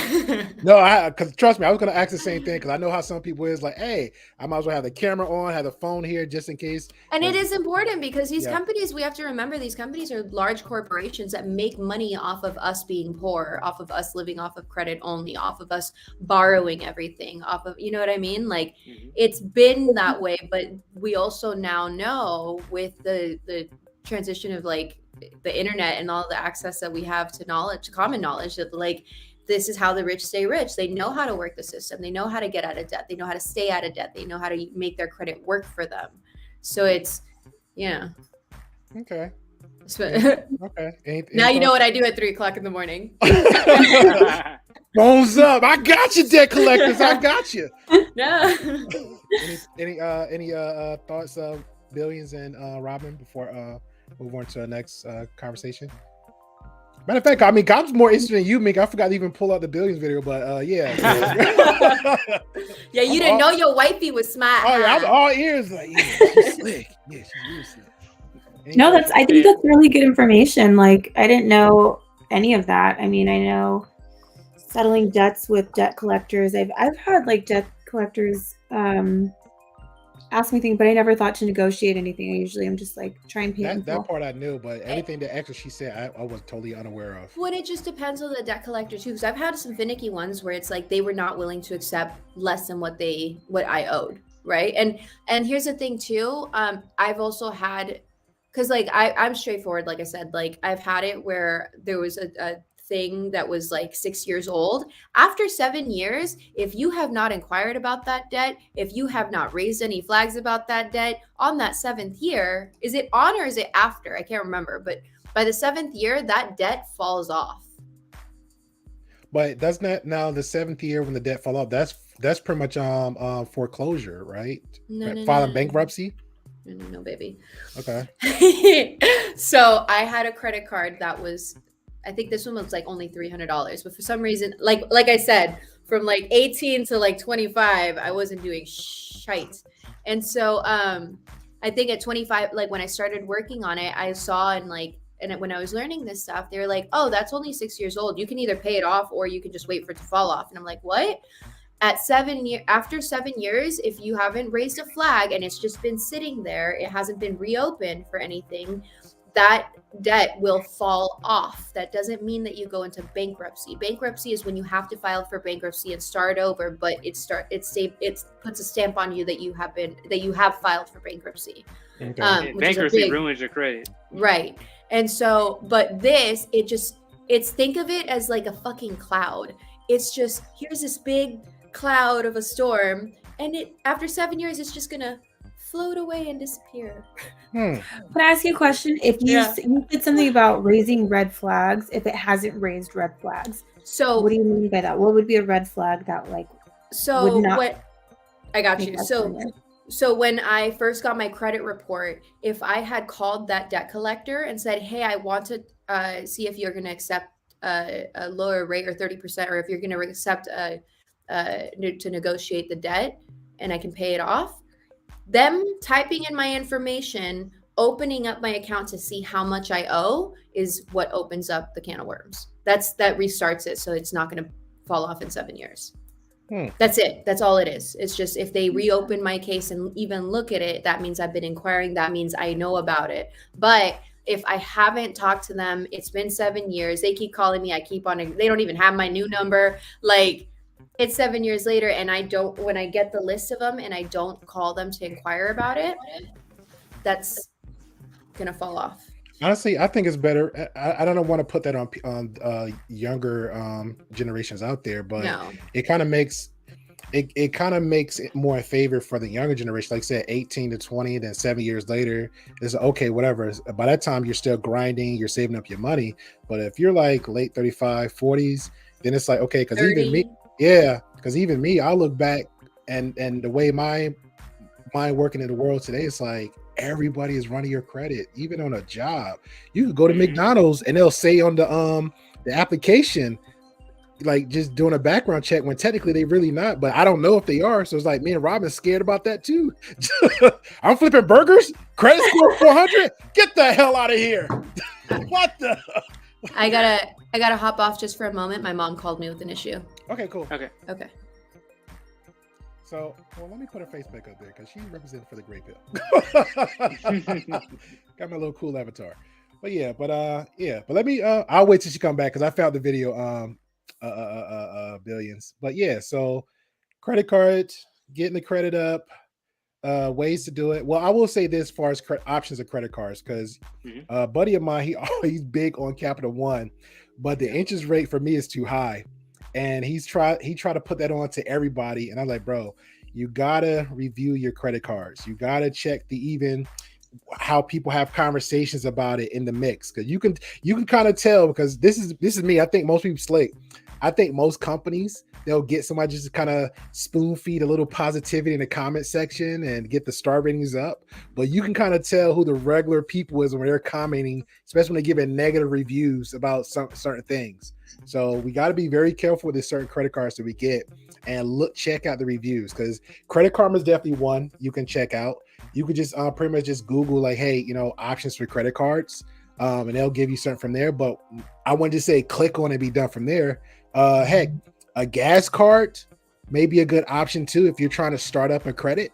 No, because trust me, I was going to ask the same thing, because I know how some people is like, hey, I might as well have the camera on, have the phone here just in case. And it is important because these companies, we have to remember, these companies are large corporations that make money off of us being poor, off of us living off of credit only, off of us borrowing everything, off of, you know what I mean? Like it's been that way, but we also now know with the transition of like the internet and all the access that we have to knowledge, common knowledge, that like, this is how the rich stay rich. They know how to work the system. They know how to get out of debt. They know how to stay out of debt. They know how to make their credit work for them. So it's, Okay. So, okay. Now you know what I do at 3:00 in the morning. Phones up. I got you, debt collectors. I got you. No. Any thoughts of Billions and Robin before move on to the next conversation? Matter of fact, I mean, God's more interested in you, Mink. I forgot to even pull out the Billions video, but yeah. Yeah, you didn't know your wifey was smart. Oh yeah, I'm all ears. Like, yeah, she's slick. Yeah, she's really slick. No, I think that's really good information. Like, I didn't know any of that. I mean, I know settling debts with debt collectors. I've had like debt collectors ask me things, but I never thought to negotiate anything. I usually am just like try and pay in full. That part I knew, but everything that extra she said, I was totally unaware of. Well, it just depends on the debt collector too, because I've had some finicky ones where it's like they were not willing to accept less than what I owed, right? And here's the thing too. I've also had, because like I'm straightforward, like I said, like I've had it where there was a thing that was like 6 years old. After 7 years, if you have not inquired about that debt, if you have not raised any flags about that debt on that 7th year, is it on or is it after? I can't remember, but by the 7th year, that debt falls off. But doesn't that now the 7th year when the debt fall off? That's pretty much foreclosure, right? No, Filing bankruptcy. No, baby. Okay. So I had a credit card that was, I think this one was like only $300, but for some reason, like I said, from like 18 to like 25, I wasn't doing shite. And so I think at 25, like when I started working on it, I saw and when I was learning this stuff, they were like, oh, that's only 6 years old. You can either pay it off or you can just wait for it to fall off. And I'm like, what? After 7 years, if you haven't raised a flag and it's just been sitting there, it hasn't been reopened for anything, that debt will fall off. That doesn't mean that you go into bankruptcy. Bankruptcy is when you have to file for bankruptcy and start over, but it puts a stamp on you that you have filed for bankruptcy. Okay. Bankruptcy ruins your credit. Right. And so, but it's think of it as like a fucking cloud. It's just, here's this big cloud of a storm, and after 7 years, it's just gonna float away and disappear. Can I ask you a question? If you did something about raising red flags, if it hasn't raised red flags, so what do you mean by that? What would be a red flag that like? So what? I got you. So when I first got my credit report, if I had called that debt collector and said, "Hey, I want to see if you're going to accept a lower rate or 30%, or if you're going to accept to negotiate the debt, and I can pay it off," them typing in my information, opening up my account to see how much I owe is what opens up the can of worms. That restarts it, so it's not going to fall off in 7 years. That's it. That's all it is. It's just if they reopen my case and even look at it, that means I've been inquiring. That means I know about it. But if I haven't talked to them, it's been 7 years. They keep calling me. They don't even have my new number. Like, it's 7 years later, and when I get the list of them and I don't call them to inquire about it, that's going to fall off. Honestly, I think it's better. I don't want to put that on younger generations out there, but it kind of makes it more in favor for the younger generation. Like I said, 18 to 20, then 7 years later, it's okay, whatever. By that time, you're still grinding, you're saving up your money. But if you're like late 35, 40s, then it's like, okay, because even me, I look back and the way my mind working in the world today, it's like everybody is running your credit, even on a job. You could go to McDonald's and they'll say on the application, like just doing a background check, when technically they really not, but I don't know if they are. So it's like me and Robin scared about that too. I'm flipping burgers, credit score 400. Get the hell out of here. What the? I gotta hop off just for a moment. My mom called me with an issue. Okay, cool. Okay. So, let me put her face back up there because she represented for the Great Bill. Got my little cool avatar. But let me I'll wait till she come back because I found the video Billions. But yeah, so credit cards, getting the credit up, ways to do it. Well, I will say this as far as options of credit cards, because a buddy of mine, he's big on Capital One, but the interest rate for me is too high. And he tried to put that on to everybody. And I'm like, bro, you gotta review your credit cards. You gotta check even how people have conversations about it in the mix. Cause you can kind of tell, because this is me. I think most people slate. I think most companies, they'll get somebody just to kind of spoon feed a little positivity in the comment section and get the star ratings up. But you can kind of tell who the regular people is when they're commenting, especially when they're giving negative reviews about certain things. So we got to be very careful with the certain credit cards that we get and check out the reviews, because Credit Karma is definitely one you can check out. You could just pretty much just Google like, hey, options for credit cards, and they'll give you something from there. But I wouldn't just say click on it and be done from there. Heck, a gas card may be a good option too if you're trying to start up a credit.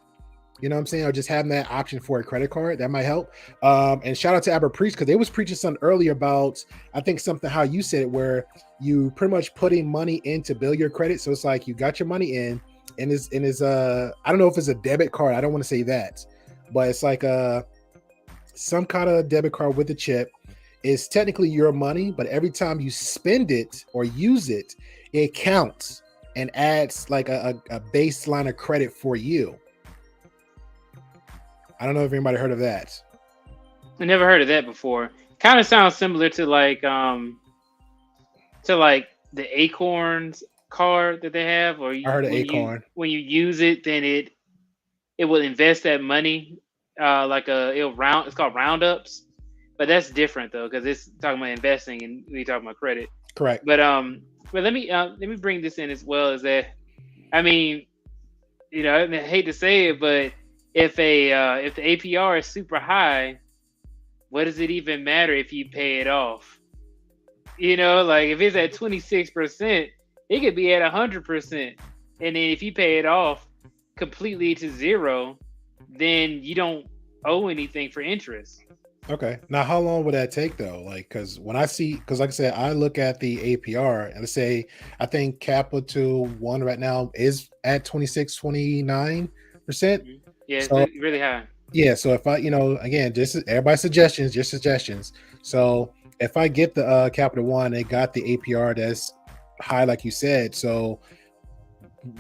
You know what I'm saying? Or just having that option for a credit card, that might help. And shout out to Albert Priest, because they was preaching something earlier about, I think something how you said it, where you pretty much putting money in to build your credit. So it's like you got your money in, and is I don't know if it's a debit card. I don't want to say that, but it's like some kind of debit card with a chip. It's technically your money, but every time you spend it or use it, it counts and adds like a baseline of credit for you. I don't know if anybody heard of that. I never heard of that before. Kind of sounds similar to like the Acorns card that they have, or I heard of Acorn. When you use it, then it will invest that money. It's called roundups, but that's different though, because it's talking about investing and we talking about credit. Correct. But let me bring this in as well, as that, I mean, I hate to say it, but if the APR is super high, what does it even matter if you pay it off? Like if it's at 26%, it could be at 100%, and then if you pay it off completely to zero, then you don't owe anything for interest. Okay. Now, how long would that take though? Like, because like I said, I look at the APR and let's say I think Capital One right now is at 29%. Yeah, so, it's really high. Yeah. So if I, again, just everybody's suggestions. So if I get the Capital One, it got the APR that's high, like you said. So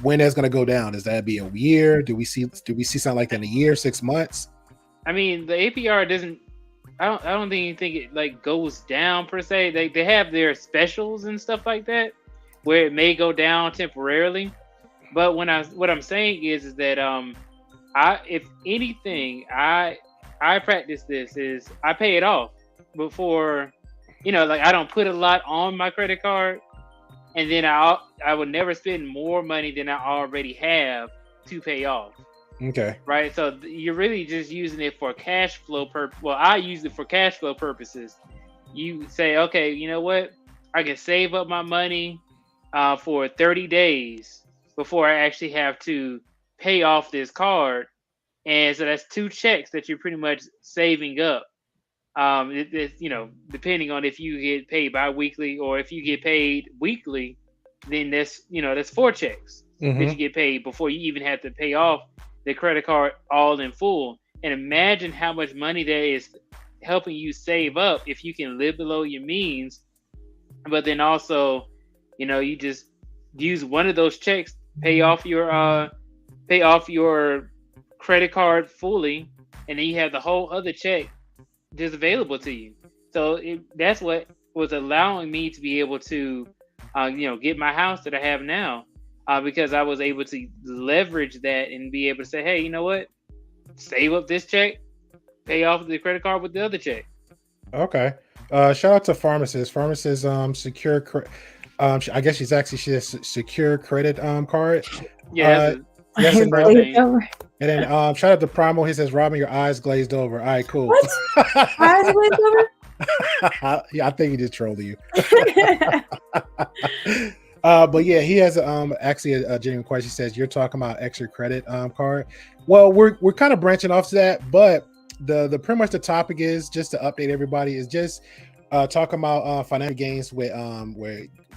when that's going to go down? Is that be a year? Do we see something like that in a year, 6 months? I mean, the APR doesn't. I don't think it like goes down per se. They have their specials and stuff like that, where it may go down temporarily. But what I'm saying is that if anything, I practice this is I pay it off before, like I don't put a lot on my credit card, and then I would never spend more money than I already have to pay off. Okay. Right. So you're really just using it for cash flow Well, I use it for cash flow purposes. You say, okay, you know what? I can save up my money for 30 days before I actually have to pay off this card. And so that's 2 checks that you're pretty much saving up. Depending on if you get paid bi-weekly or if you get paid weekly, then that's 4 checks that you get paid before you even have to pay off the credit card all in full. And imagine how much money that is helping you save up if you can live below your means, but then also, you just use one of those checks, pay off your credit card fully, and then you have the whole other check just available to you. So that's what was allowing me to be able to, get my house that I have now. Because I was able to leverage that and be able to say, hey, you know what? Save up this check, pay off the credit card with the other check. Okay. Shout out to pharmacist. Pharmacist secure. I guess she has secure credit card. Yeah. Yes and no. Over. And then shout out to Primal. He says, Robin, your eyes glazed over. All right, cool. What? Eyes glazed over? Yeah, I think he just trolled you. But yeah, he has actually a genuine question. He says, you're talking about extra credit card. Well, we're kind of branching off to that, but the pretty much the topic is just to update everybody is just talking about financial gains with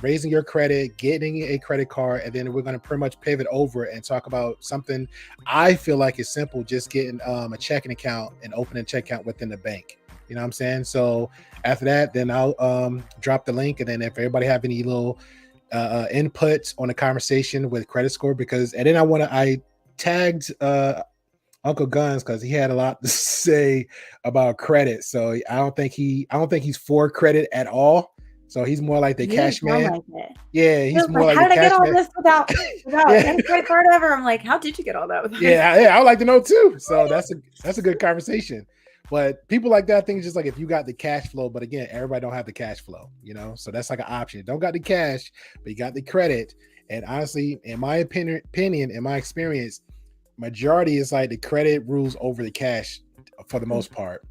raising your credit, getting a credit card, and then we're going to pretty much pivot over and talk about something I feel like is simple, just getting a checking account and opening a checking account within the bank. You know what I'm saying? So after that, then I'll drop the link, and then if everybody have any little input on the conversation with credit score, and then I tagged Uncle Guns because he had a lot to say about credit. So I don't think he's for credit at all. So he's more like the You didn't cash sound man. like it. Yeah, He he's was more like, like how the did I get cash all man. this without Yeah. any credit card ever? I'm like, how did you get all that? Yeah, I would like to know too. So that's a good conversation. But people like that, I think it's just like if you got the cash flow, but again, everybody don't have the cash flow, you know. So that's like an option. Don't got the cash, but you got the credit. And honestly, in my opinion, in my experience, majority is like the credit rules over the cash for the most part.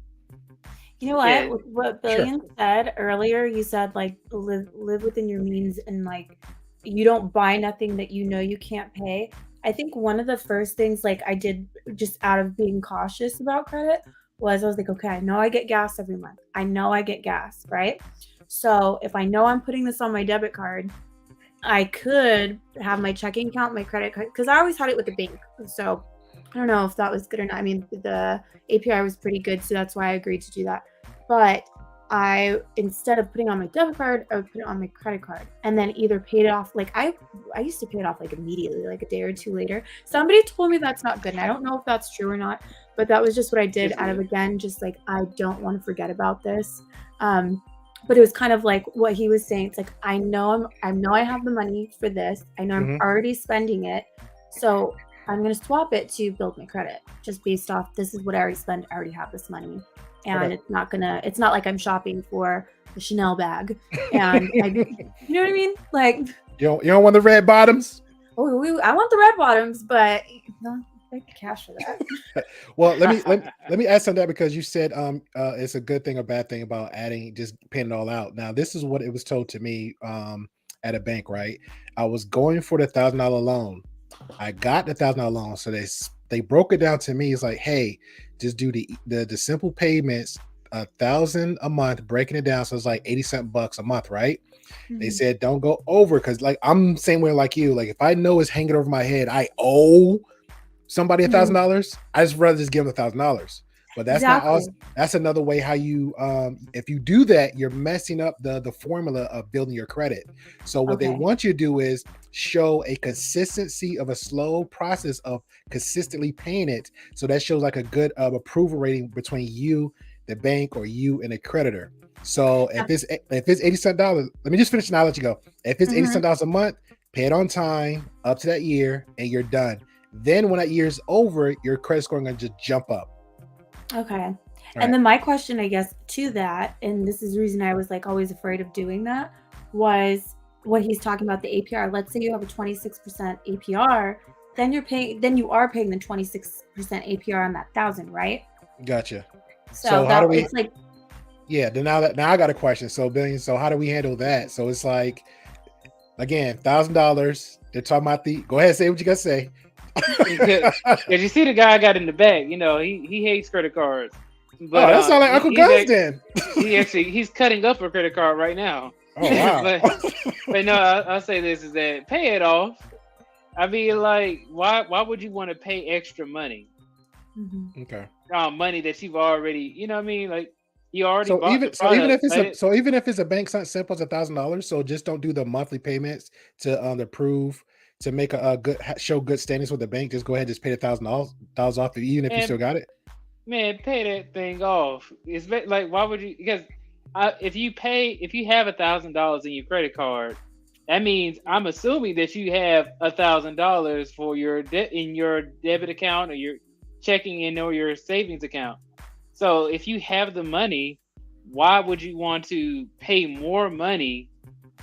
You know what? Yeah. What Sure. Billion said earlier, you said like live within your means and like you don't buy nothing that you know you can't pay. I think one of the first things like I did just out of being cautious about credit was I was like, okay, I know I get gas every month. I know I get gas, right? So if I know I'm putting this on my debit card, I could have my checking account, my credit card, because I always had it with the bank. So I don't know if that was good or not. I mean, the API was pretty good, so that's why I agreed to do that. But I, instead of putting it on my debit card, I would put it on my credit card and then either paid it off. Like I used to pay it off like immediately, like a day or two later. Somebody told me that's not good, and I don't know if that's true or not. But that was just what I did It's out of, good. again, just like I don't want to forget about this. But it was kind of like what he was saying. It's like I know I have the money for this. I know I'm already spending it, so I'm gonna swap it to build my credit just based off this is what I already spend. I already have this money, and Okay. it's not like I'm shopping for the Chanel bag, and you know what I mean? Like, You don't want the red bottoms? I want the red bottoms, but no, take the cash for that. Well, let me ask on that because you said it's a good thing or bad thing about adding just paying it all out. Now, this is what it was told to me at a bank, right? I was going for the $1,000 loan. I got the $1,000 loan, so they broke it down to me. It's like, hey, just do the simple payments, 1,000 a month, breaking it down, so it's like 80 bucks a month, right? They said don't go over because like I'm the same way like you. Like if I know it's hanging over my head, I owe somebody $1,000. I just rather just give them $1,000. But that's not us. That's another way how you if you do that, you're messing up the formula of building your credit. So what they want you to do is show a consistency of a slow process of consistently paying it. So that shows like a good approval rating between you, the bank, or you and a creditor. So if it's $87, let me just finish and I'll let you go. If it's $87 a month, pay it on time up to that year and you're done. Then when that year's over, your credit score is going to just jump up. Okay. Right. And then my question, I guess, to that, and this is the reason I was like always afraid of doing that, was what he's talking about, the APR. Let's say you have a 26% APR, then you are paying the 26% APR on that 1,000, right? Gotcha. So how do we? It's like, yeah. Then now I got a question. So Billion. So how do we handle that? So it's like, again, $1,000. They're talking about go ahead, say what you got to say. Because you see the guy I got in the back, you know, he hates credit cards. But that sounds like Uncle Gus then. he's cutting up a credit card right now. Oh wow. but no, I'll say this is that pay it off. I mean, like, why would you want to pay extra money? Okay. Money that you've already, you know what I mean? Like you already so bought even the so product, even if it's a bank something simple as $1,000, so just don't do the monthly payments to prove to make a good show good standings with the bank. Just go ahead and just pay the $1,000 off even if you still got it. Man, pay that thing off. It's like, why would you? Because if you have $1,000 in your credit card, that means I'm assuming that you have $1,000 for your in your debit account or your checking in or your savings account. So if you have the money, why would you want to pay more money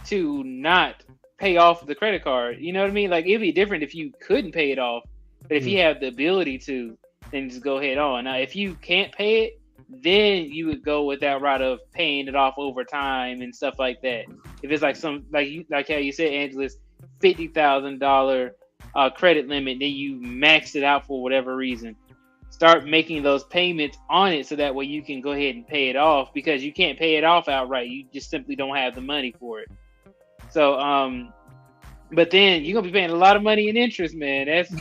to not pay off the credit card? You know what I mean? Like it'd be different if you couldn't pay it off, but if you have the ability to, then just go head on. Now, if you can't pay it, then you would go with that route of paying it off over time and stuff like that. If it's like like how you said, Angela's $50,000 credit limit, then you maxed it out for whatever reason. Start making those payments on it so that way you can go ahead and pay it off, because you can't pay it off outright. You just simply don't have the money for it. So, but then you're gonna be paying a lot of money in interest, man. That's,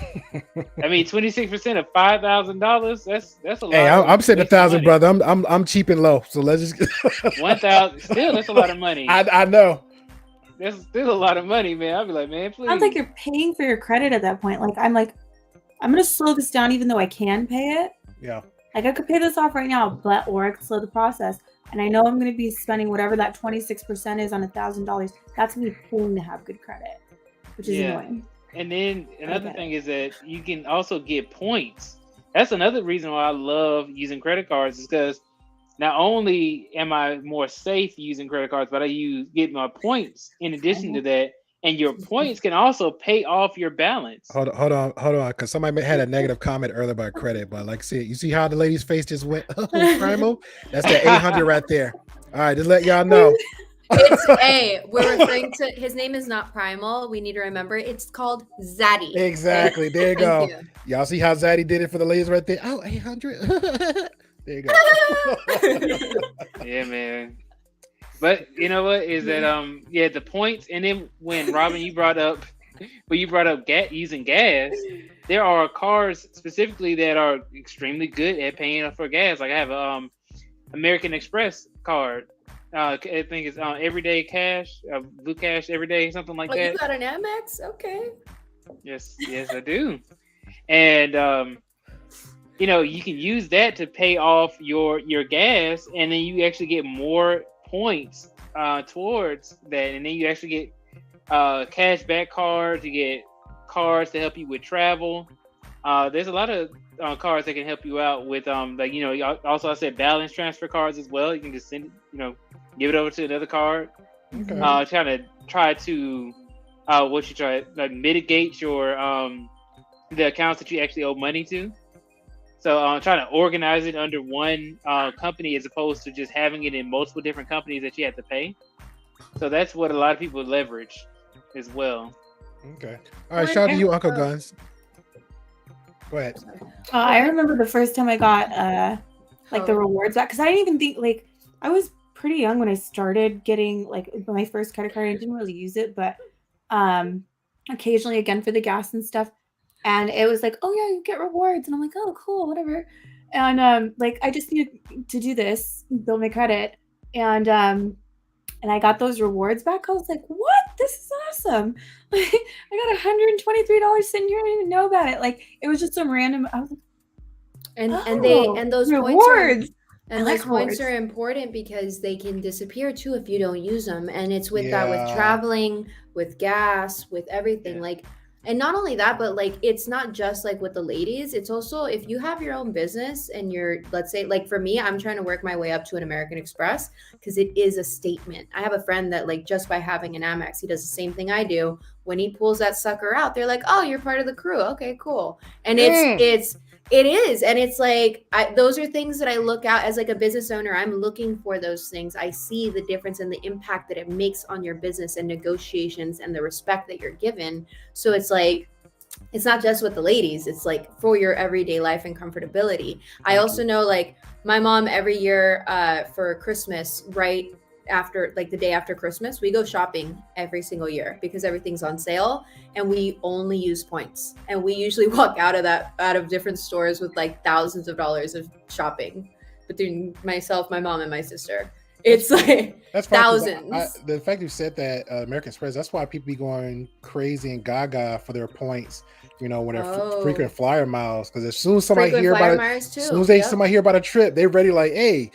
I mean, 26% of $5,000. That's a lot. Hey, I'm saying 1,000, brother. I'm cheap and low. So let's just 1,000. Still, that's a lot of money. I know. That's still a lot of money, man. I'll be like, man, please. Sounds like you're paying for your credit at that point. I'm gonna slow this down, even though I can pay it. Yeah. Like I could pay this off right now, or I could slow the process. and I know I'm going to be spending whatever that 26% is on $1,000. That's me paying to have good credit, which is annoying. And then another thing is that you can also get points. That's another reason why I love using credit cards, is because not only am I more safe using credit cards, but I get my points in addition to that. And your points can also pay off your balance. Hold on, because somebody had a negative comment earlier about credit, but like, you see how the lady's face just went, oh, primal? That's the 800 right there. All right, just let y'all know. We're referring to, his name is not Primal. We need to remember it's called Zaddy. Exactly. There you go. Y'all see how Zaddy did it for the ladies right there? Oh, 800. There you go. Yeah, man. But you know what is that? The points, and then when Robin, you brought up using gas, there are cars specifically that are extremely good at paying for gas. Like I have a American Express card. I think it's everyday cash, blue cash every day, something like that. You got an Amex? Okay. Yes, I do. And you can use that to pay off your gas, and then you actually get more points towards that, and then you actually get cash back cards. You get cards to help you with travel. There's a lot of cards that can help you out with also I said balance transfer cards as well. You can just send give it over to another card. Okay. Try to mitigate your the accounts that you actually owe money to. So trying to organize it under one company as opposed to just having it in multiple different companies that you have to pay. So that's what a lot of people leverage as well. Okay. All right. Shout out to you, Uncle Guns. Go ahead. I remember the first time I got the rewards back, because I didn't even think, I was pretty young when I started getting my first credit card. I didn't really use it, but occasionally again for the gas and stuff. And it was like, oh yeah, you get rewards. And I'm like, oh cool, whatever. And I just needed to do this, build my credit. And I got those rewards back. I was like, what? This is awesome. I got $123 sitting here. I didn't even know about it. It was just some random, I was like, and those rewards. Points are important because they can disappear too if you don't use them. And it's with that, with traveling, with gas, with everything. And not only that, but it's not just with the ladies. It's also if you have your own business and you're, let's say, for me, I'm trying to work my way up to an American Express because it is a statement. I have a friend that just by having an Amex, he does the same thing I do. When he pulls that sucker out, they're like, oh, you're part of the crew. Okay, cool. And it is. And it's those are things that I look out as a business owner. I'm looking for those things. I see the difference and the impact that it makes on your business and negotiations and the respect that you're given. So it's it's not just with the ladies. It's for your everyday life and comfortability. I also know my mom every year for Christmas, right after the day after Christmas, we go shopping every single year because everything's on sale and we only use points. And we usually walk out of different stores with thousands of dollars of shopping between myself, my mom, and my sister. It's that's thousands. The fact you said that American Express, that's why people be going crazy and gaga for their points. When they're frequent flyer miles, because as soon as somebody hear about a trip, they're ready hey,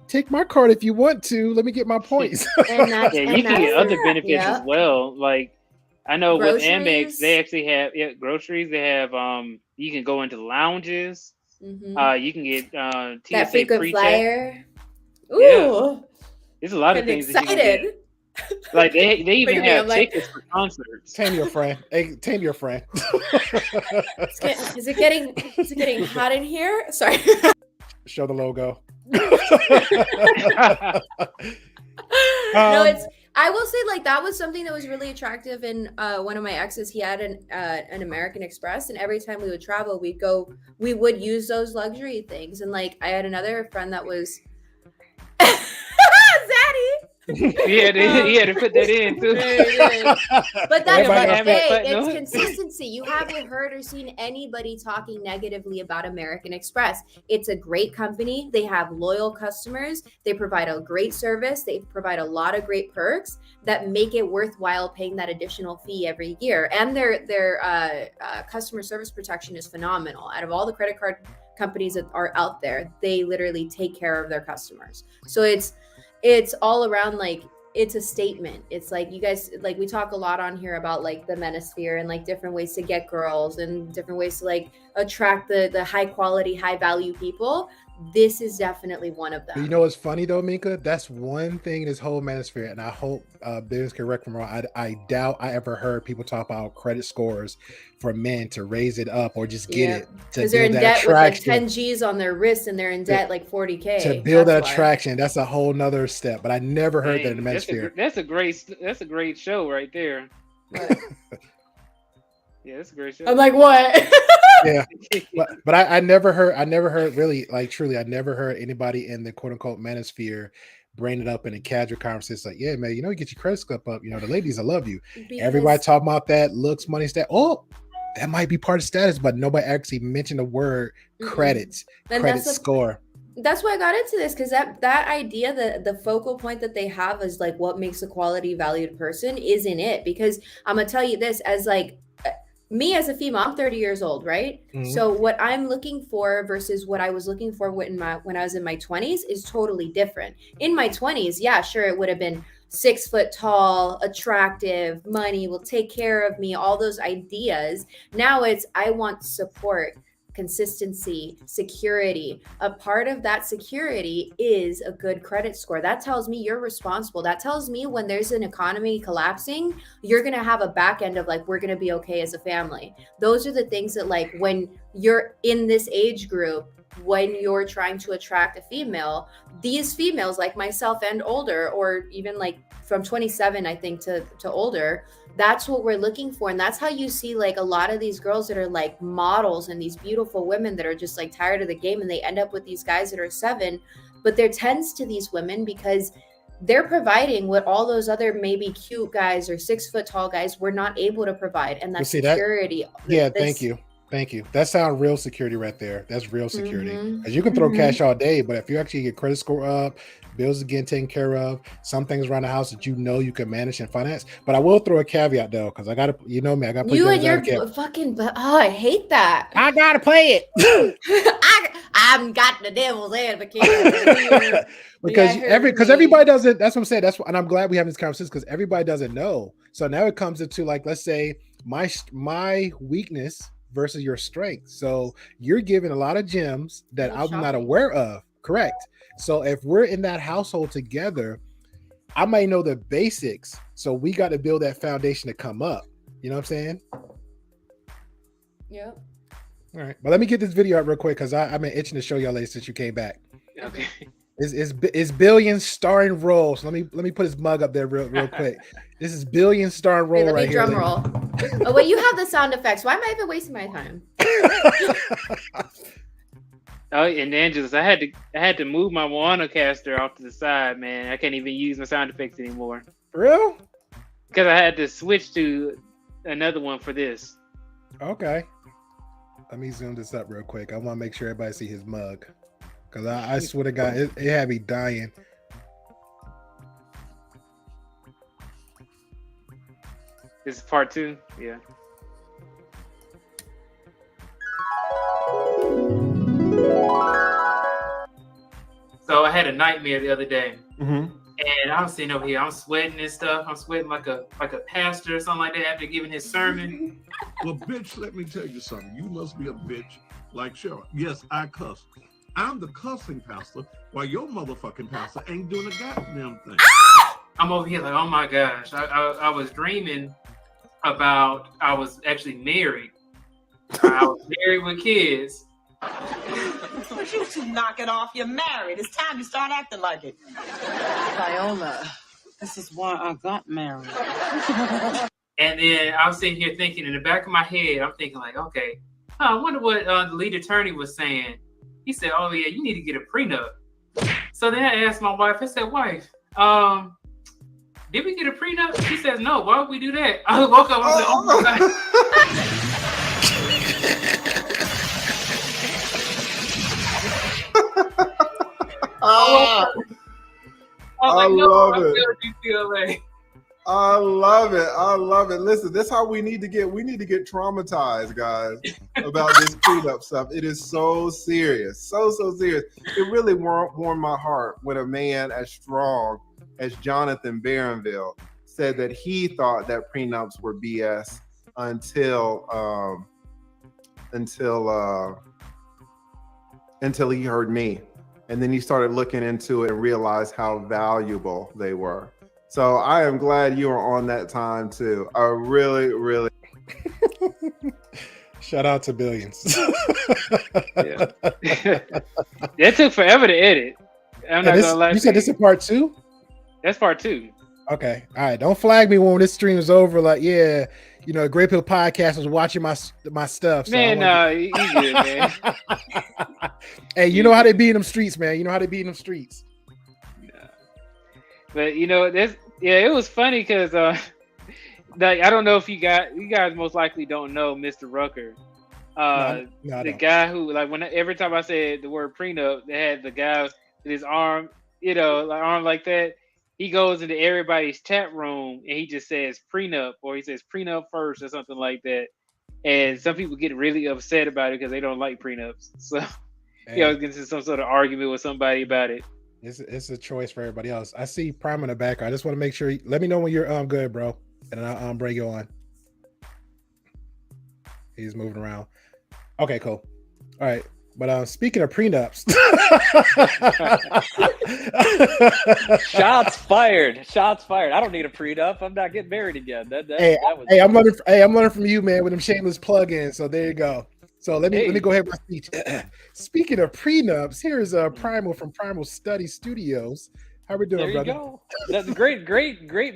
take my card if you want to. Let me get my points. You can get other benefits as well. I know groceries. With Amex, they actually have groceries. They have you can go into lounges. Mm-hmm. You can get TSA that frequent flyer. Ooh, yeah. There's a lot of things that you can get. They even have tickets for concerts. Tame your friend. Hey, tame your friend. Is it getting hot in here? Sorry. Show the logo. No, I will say that was something that was really attractive in one of my exes. He had an American Express, and every time we would travel, we would use those luxury things. And I had another friend that was Zaddy. He had to put that in too. But it's consistency. You haven't heard or seen anybody talking negatively about American Express. It's a great company. They have loyal customers. They provide a great service. They provide a lot of great perks that make it worthwhile paying that additional fee every year. And their customer service protection is phenomenal. Out of all the credit card companies that are out there, they literally take care of their customers. So it's all around, like, it's a statement. It's like, you guys, like, we talk a lot on here about like the manosphere and like different ways to get girls and different ways to like attract the high quality, high value people. This is definitely one of them. But you know what's funny though, Minka? That's one thing in this whole manosphere, and I hope Billions can correct me wrong. I doubt I ever heard people talk about credit scores for men to raise it up or just get it because they're in debt with like 10 G's on their wrists and they're in debt like 40K to build that attraction. That's a whole nother step. But I never heard that in the manosphere. That's a great show right there. Yeah, that's a great show. I'm like, what? Yeah, but I never heard really, like, truly, I never heard anybody in the quote unquote manosphere bring it up in a casual conversation. Like, yeah, man, you know, you get your credit score up. You know, the ladies, I love you. Because everybody talking about that looks, money, stat. Oh, that might be part of status, but nobody actually mentioned the word credit score. That's why I got into this, because that idea, the focal point that they have is like what makes a quality valued person isn't it. Because I'm gonna tell you this, as like me as a female, I'm 30 years old, right? Mm-hmm. So what I'm looking for versus what I was looking for when I was in my 20s is totally different. In my 20s, yeah, sure, it would have been 6 foot tall, attractive, money, will take care of me, all those ideas. Now it's, I want support, consistency, security. A part of that security is a good credit score. That tells me you're responsible. That tells me when there's an economy collapsing, you're going to have a back end of like, we're going to be okay as a family. Those are the things that, like, when you're in this age group, when you're trying to attract a female, these females like myself and older, or even like from 27, I think to older, that's what we're looking for. And that's how you see like a lot of these girls that are like models and these beautiful women that are just like tired of the game, and they end up with these guys that are 7, but they're 10s to these women because they're providing what all those other maybe cute guys or 6 foot tall guys were not able to provide. And that's security. Thank you. That sounds real security right there. That's real security. Because you can throw cash all day, but if you actually get credit score up, bills are getting taken care of, some things around the house that you know you can manage and finance. But I will throw a caveat though, because I gotta, you know me, I gotta play you and your fucking. Oh, I hate that. I gotta play it. I've got the devil's advocate. because everybody doesn't. That's what I'm saying. And I'm glad we have this conversation because everybody doesn't know. So now it comes into like, let's say my weakness versus your strength. So you're giving a lot of gems that I'm not aware of. Correct. So if we're in that household together, I might know the basics. So we got to build that foundation to come up. You know what I'm saying? Yep. All right. But let me get this video out real quick because I've been itching to show y'all since you came back. Okay. Is Billions starring role. So let me put his mug up there real quick. This is Billions starring role right here. Drum roll. Oh wait, you have the sound effects. Why am I even wasting my time? Oh, and Angelus, I had to move my Moanocaster off to the side, man. I can't even use my sound effects anymore. Real? Because I had to switch to another one for this. Okay. Let me zoom this up real quick. I want to make sure everybody see his mug. Because I swear to God, it had me dying. This is part 2? Yeah. So I had a nightmare the other day. And I was sitting over here, I'm sweating and stuff. I'm sweating like a pastor or something like that after giving his sermon. Well, bitch, let me tell you something. You must be a bitch like Cheryl. Yes, I cuss. I'm the cussing pastor while your motherfucking pastor ain't doing a goddamn thing. I'm over here like, oh my gosh. I was dreaming about, I was actually married. I was married with kids. But you two knock it off. You're married. It's time you start acting like it. Viola, this is why I got married. And then I was sitting here thinking in the back of my head, I'm thinking like, okay, I wonder what the lead attorney was saying. He said, oh yeah, you need to get a prenup. So then I asked my wife, I said, wife, did we get a prenup? She says, no, why would we do that? I woke up, I was like, oh my God. I love it. UCLA. I love it. I love it. Listen, this is how we need to get traumatized, guys, about this prenup stuff. It is so serious. So serious. It really warmed my heart when a man as strong as Jonathan Barronville said that he thought that prenups were BS until he heard me. And then he started looking into it and realized how valuable they were. So I am glad you were on that time too. I really. Shout out to Billions. Yeah. That took forever to edit. I'm not gonna lie. You said this is part 2? That's part 2. Okay. All right. Don't flag me when this stream is over. Like, yeah, you know, Great Pill Podcast was watching my stuff. So man, you good, man. Hey, you know how they be in them streets, man. You know how they be in them streets. But you know, it was funny because like I don't know if you guys most likely don't know Mr. Rucker. The guy who like every time I said the word prenup, they had the guy with his arm, you know, like arm like that. He goes into everybody's chat room and he just says prenup, or he says prenup first or something like that. And some people get really upset about it because they don't like prenups. So he always gets into some sort of argument with somebody about it. It's a choice for everybody else. I see Prime in the background. I just want to make sure. Let me know when you're good, bro, and I'll bring you on. He's moving around. Okay, cool. All right, but speaking of prenups, shots fired. Shots fired. I don't need a prenup. I'm not getting married again. I'm learning from you, man, with them shameless plug-ins. So there you go. So let me go ahead with my speech. Speaking of prenups, here's Primal from Primal Study Studios. How we doing, brother? There you go. That's a great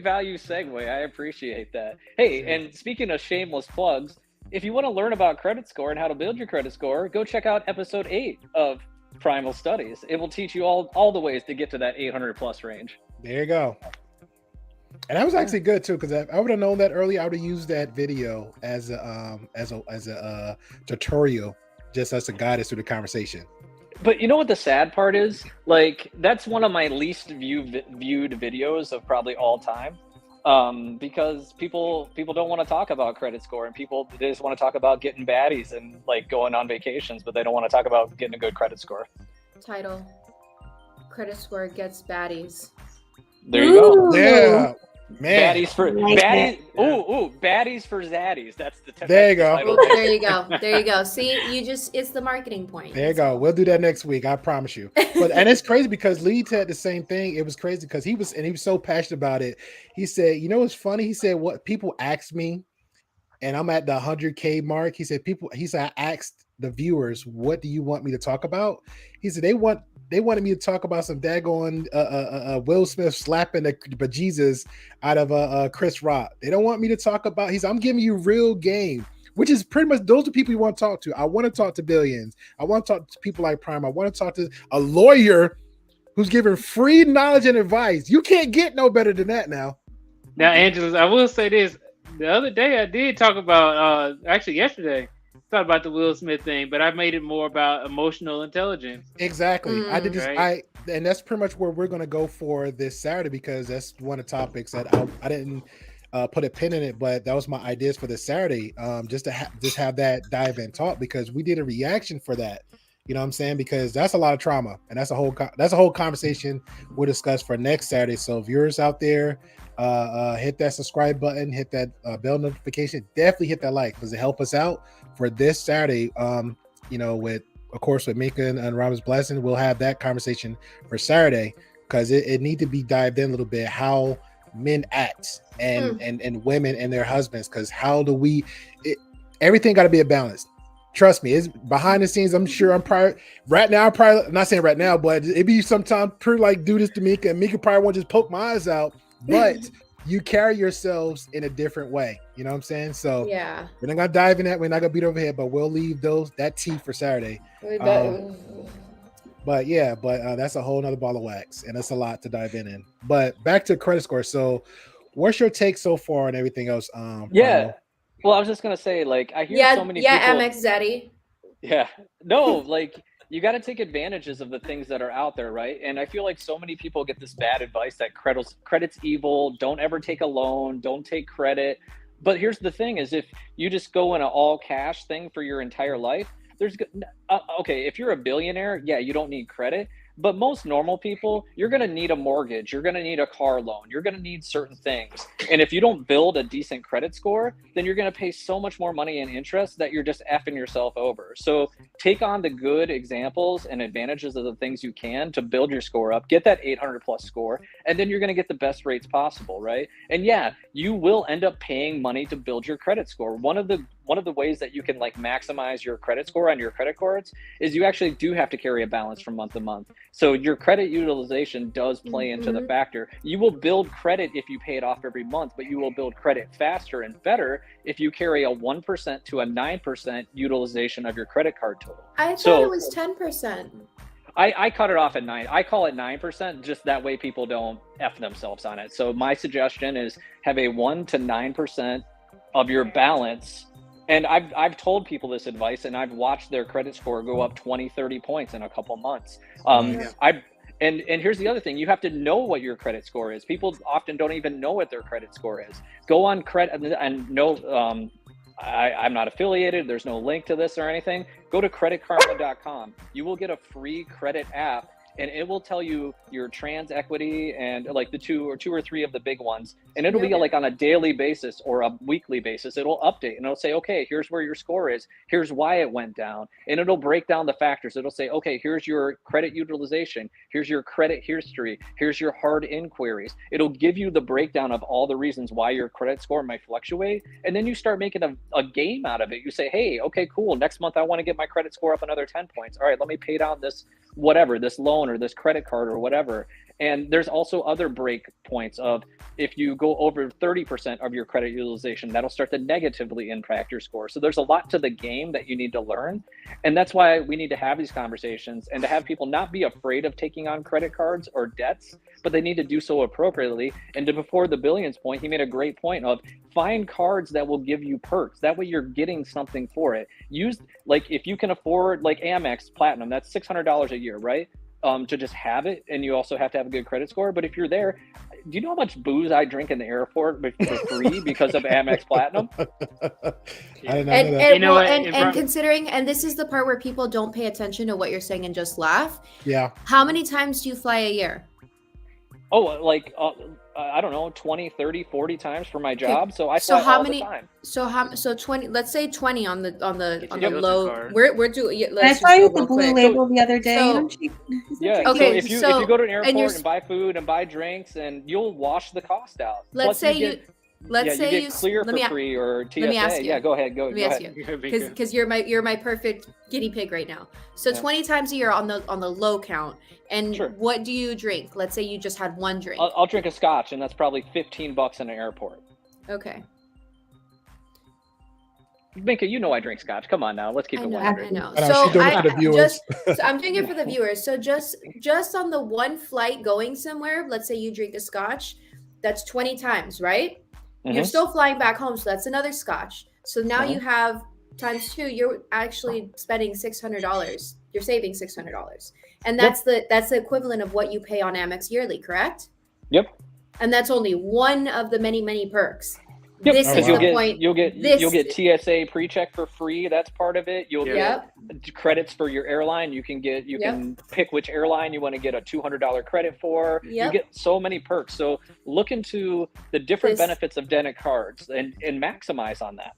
value segue. I appreciate that. Hey, and speaking of shameless plugs, if you want to learn about credit score and how to build your credit score, go check out episode 8 of Primal Studies. It will teach you all the ways to get to that 800 plus range. There you go. And that was actually good too, because I would have known that earlier. I would have used that video as a tutorial, just as to guide us through the conversation. But you know what the sad part is? Like, that's one of my least viewed videos of probably all time, because people don't want to talk about credit score, and they just want to talk about getting baddies and like going on vacations, but they don't want to talk about getting a good credit score. Title: Credit score gets baddies. There you go. Yeah. Man. Baddies for baddies. Baddies for zaddies. That's the there you go. There you go. There you go. See, it's the marketing point. There you go. We'll do that next week. I promise you. And it's crazy because Lee said the same thing. It was crazy because he was so passionate about it. He said, you know what's funny? He said, what people ask me, and I'm at the 100K mark. He said, I asked the viewers, what do you want me to talk about? He said, they wanted me to talk about some daggone Will Smith slapping the bejesus out of Chris Rock. They don't want me to talk about. I'm giving you real game, which is pretty much those are people you want to talk to. I want to talk to Billions. I want to talk to people like Prime. I want to talk to a lawyer who's giving free knowledge and advice. You can't get no better than that now. Now, Angela, I will say this. The other day I did talk about, actually yesterday, talk about the Will Smith thing, but I made it more about emotional intelligence. Exactly. I did this. Right? And that's pretty much where we're going to go for this Saturday, because that's one of the topics that I didn't put a pin in it, but that was my ideas for this Saturday. Just to have that dive and talk, because we did a reaction for that. You know what I'm saying? Because that's a lot of trauma, and that's a whole conversation we'll discuss for next Saturday. So viewers out there, hit that subscribe button, hit that bell notification, definitely hit that like, because it help us out for this Saturday. You know, with Mika and Rama's blessing, we'll have that conversation for Saturday, because it need to be dived in a little bit, how men act and women and their husbands, because everything got to be a balance. Trust me, it's behind the scenes. I'm sure I'm probably not saying right now, but it be sometimes pretty like do this to Mika, and Mika probably won't just poke my eyes out, but you carry yourselves in a different way. You know what I'm saying? So yeah, we're not gonna dive in that. We're not gonna beat over head, but we'll leave that tea for Saturday. But that's a whole nother ball of wax, and that's a lot to dive in. But back to credit score. So, what's your take so far and everything else? Yeah. Well, I was just gonna say, like, I hear so many people. MX Zeddy. Yeah. No, like you got to take advantages of the things that are out there, right? And I feel like so many people get this bad advice that credit's evil. Don't ever take a loan. Don't take credit. But here's the thing: is if you just go in an all cash thing for your entire life, okay, if you're a billionaire, yeah, you don't need credit. But most normal people, you're going to need a mortgage. You're going to need a car loan. You're going to need certain things. And if you don't build a decent credit score, then you're going to pay so much more money in interest that you're just effing yourself over. So take on the good examples and advantages of the things you can to build your score up, get that 800 plus score, and then you're going to get the best rates possible, right? And yeah, you will end up paying money to build your credit score. One of the ways that you can like maximize your credit score on your credit cards is you actually do have to carry a balance from month to month. So your credit utilization does play into the factor. You will build credit if you pay it off every month, but you will build credit faster and better if you carry a 1% to a 9% utilization of your credit card total. I thought it was 10%. I cut it off at 9. I call it 9%, just that way people don't F themselves on it. So my suggestion is have a 1 to 9% of your balance. And I've told people this advice, and I've watched their credit score go up 20, 30 points in a couple months. And here's the other thing: you have to know what your credit score is. People often don't even know what their credit score is. Go on credit and no, I'm not affiliated. There's no link to this or anything. Go to creditkarma.com. You will get a free credit app, and it will tell you your trans equity and like the two or three of the big ones. And it'll be like on a daily basis or a weekly basis. It'll update and it'll say, okay, here's where your score is. Here's why it went down. And it'll break down the factors. It'll say, okay, here's your credit utilization. Here's your credit history. Here's your hard inquiries. It'll give you the breakdown of all the reasons why your credit score might fluctuate. And then you start making a game out of it. You say, hey, okay, cool. Next month, I want to get my credit score up another 10 points. All right, let me pay down this, whatever, this loan or this credit card or whatever. And there's also other break points of if you go over 30% of your credit utilization, that'll start to negatively impact your score. So there's a lot to the game that you need to learn. And that's why we need to have these conversations and to have people not be afraid of taking on credit cards or debts, but they need to do so appropriately. And to before the billions point, he made a great point of find cards that will give you perks. That way you're getting something for it. Use, like, if you can afford like Amex Platinum, that's $600 a year, right? To just have it, and you also have to have a good credit score. But if you're there, do you know how much booze I drink in the airport for free because of Amex Platinum? I didn't know that. You know what? And considering, and this is the part where people don't pay attention to what you're saying and just laugh. Yeah. How many times do you fly a year? Oh, like I don't know, 20, 30, 40 times for my job. So I fly all the time. So 20, let's say 20 on the Yep. low. We're doing. I saw you with the blue label the other day. So- Yeah. Okay, So if you so- go to an and airport you're- and buy food and buy drinks, and you'll wash the cost out. Let's Plus say you get clear for free or TSA. let me ask you. Yeah, go ahead. Let me ask you, because you're my perfect guinea pig right now. So Yeah. 20 times a year on the low count. And Sure. what do you drink? Let's say you just had one drink. I'll drink a scotch, and that's probably $15 in an airport. Okay. Minka, you know I drink scotch. Come on now, let's keep it I 100. know. I know, So she's doing it for the viewers. so I'm doing it for the viewers. So just on the one flight going somewhere, let's say you drink a scotch, that's 20 times, right? You're Mhm. still flying back home, so that's another scotch. So now Mhm. you have times 2, you're actually spending $600. You're saving $600. And that's the equivalent of what you pay on Amex yearly, correct? Yep. And that's only one of the many perks. Yep. This is Because the point. You'll get TSA pre-check for free. That's part of it. You'll Yep. get credits for your airline. You can can pick which airline you want to get a $200 credit for. Yep. You get so many perks. So look into the different This- benefits of debit cards and maximize on that.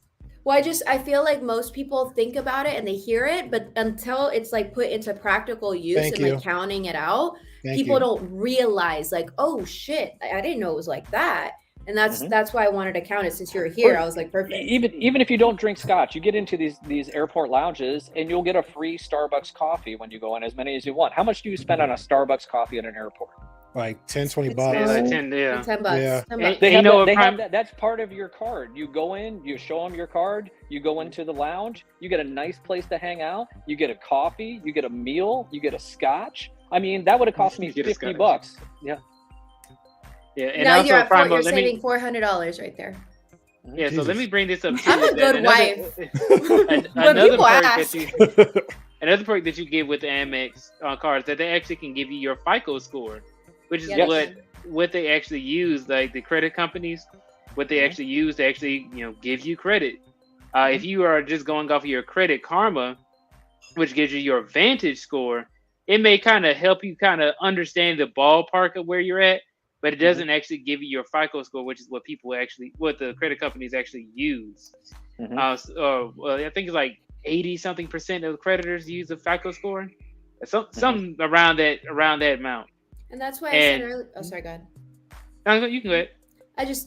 Well, I feel like most people think about it and they hear it, but until it's like put into practical use Thank and you. like counting it out, Thank people you. don't realize like, oh shit, I didn't know it was like that. And Mhm. that's why I wanted to count it since you're here. I was like, perfect. Even if you don't drink scotch, you get into these airport lounges and you'll get a free Starbucks coffee when you go in, as many as you want. How much do you spend on a Starbucks coffee at an airport? Like 10, 20 It's bucks. Yeah, like 10, yeah. $10. Yeah. $10. Hey, They you have, know that, what they Prime- have that. That's part of your card. You go in, you show them your card, you go into the lounge, you get a nice place to hang out, you get a coffee, you get a meal, you get a scotch. I mean, that would have cost me You get a $50. scotch. Yeah. Yeah, and Now also you're Primo, you're saving $400 right there. Yeah, so let Jesus. me bring this up. I'm a too, good that wife. Another When another people perk ask. that you another perk that you get with the Amex cards that they actually can give you your FICO score, which is Yes. what they actually use, like the credit companies, what they actually use to actually give you credit. If you are just going off of your Credit Karma, which gives you your Vantage score, it may kind of help you kind of understand the ballpark of where you're at, but it doesn't actually give you your FICO score, which is what what the credit companies actually use. Well, I think it's like 80-something% of creditors use a FICO score, something around that amount. And that's why I said earlier. Oh, sorry, go ahead. No, you can go ahead.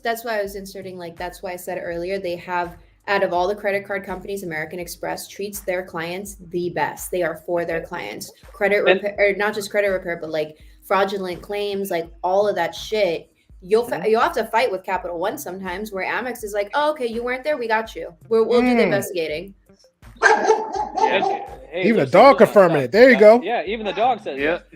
That's why I was inserting, like, that's why I said earlier, they have, out of all the credit card companies, American Express treats their clients the best. They are for their clients. Credit repair, or not just credit repair, but like fraudulent claims, like all of that shit. You'll have to fight with Capital One sometimes, where Amex is like, oh, okay, you weren't there, we got you. We'll do the investigating. Hey, even a dog confirming it. There you go. Yeah, even the dog says it.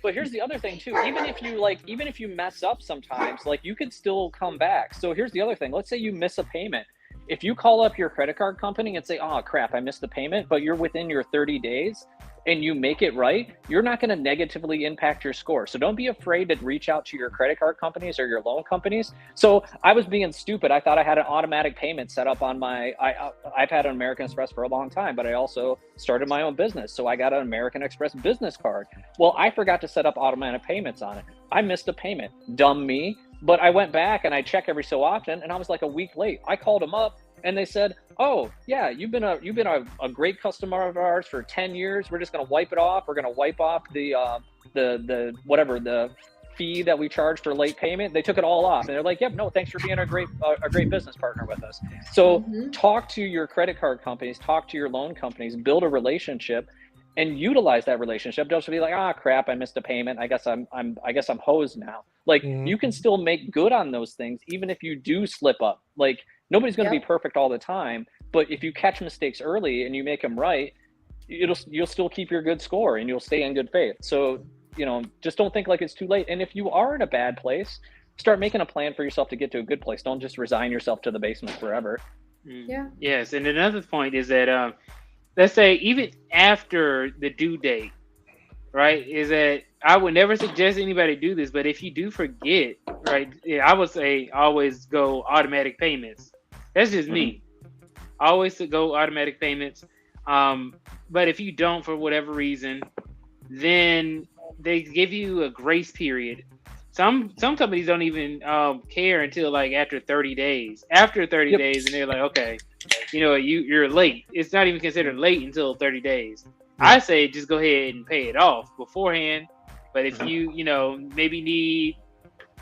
But here's the other thing too. Even if you mess up sometimes, like, you could still come back. So here's the other thing. Let's say you miss a payment. If you call up your credit card company and say, oh crap, I missed the payment, but you're within your 30 days and you make it right, you're not going to negatively impact your score. So don't be afraid to reach out to your credit card companies or your loan companies. So I was being stupid. I thought I had an automatic payment set up on I've had an American Express for a long time, but I also started my own business. So I got an American Express business card. Well, I forgot to set up automatic payments on it. I missed a payment. Dumb me. But I went back and I check every so often, and I was like a week late. I called them up and they said, oh yeah, you've been a great customer of ours for 10 years. We're just going to wipe it off. We're going to wipe off the fee that we charged for late payment. They took it all off, and they're like, yep, no, thanks for being a great business partner with us. So talk to your credit card companies, talk to your loan companies, build a relationship, and utilize that relationship. Don't just be like, ah, crap, I missed a payment. I guess I'm hosed now. Like, you can still make good on those things, even if you do slip up. Like, nobody's going to be perfect all the time, but if you catch mistakes early and you make them right, you'll still keep your good score and you'll stay in good faith. So, just don't think like it's too late. And if you are in a bad place, start making a plan for yourself to get to a good place. Don't just resign yourself to the basement forever. Yeah. Yes, and another point is that let's say even after the due date, right, is that I would never suggest anybody do this, but if you do forget, right, I would say always go automatic payments. That's just me. Always to go automatic payments. But if you don't, for whatever reason, then they give you a grace period. Some companies don't even care until like after 30 days. After 30 days, and they're like, okay, you're late. It's not even considered late until 30 days. I say just go ahead and pay it off beforehand. But if you maybe need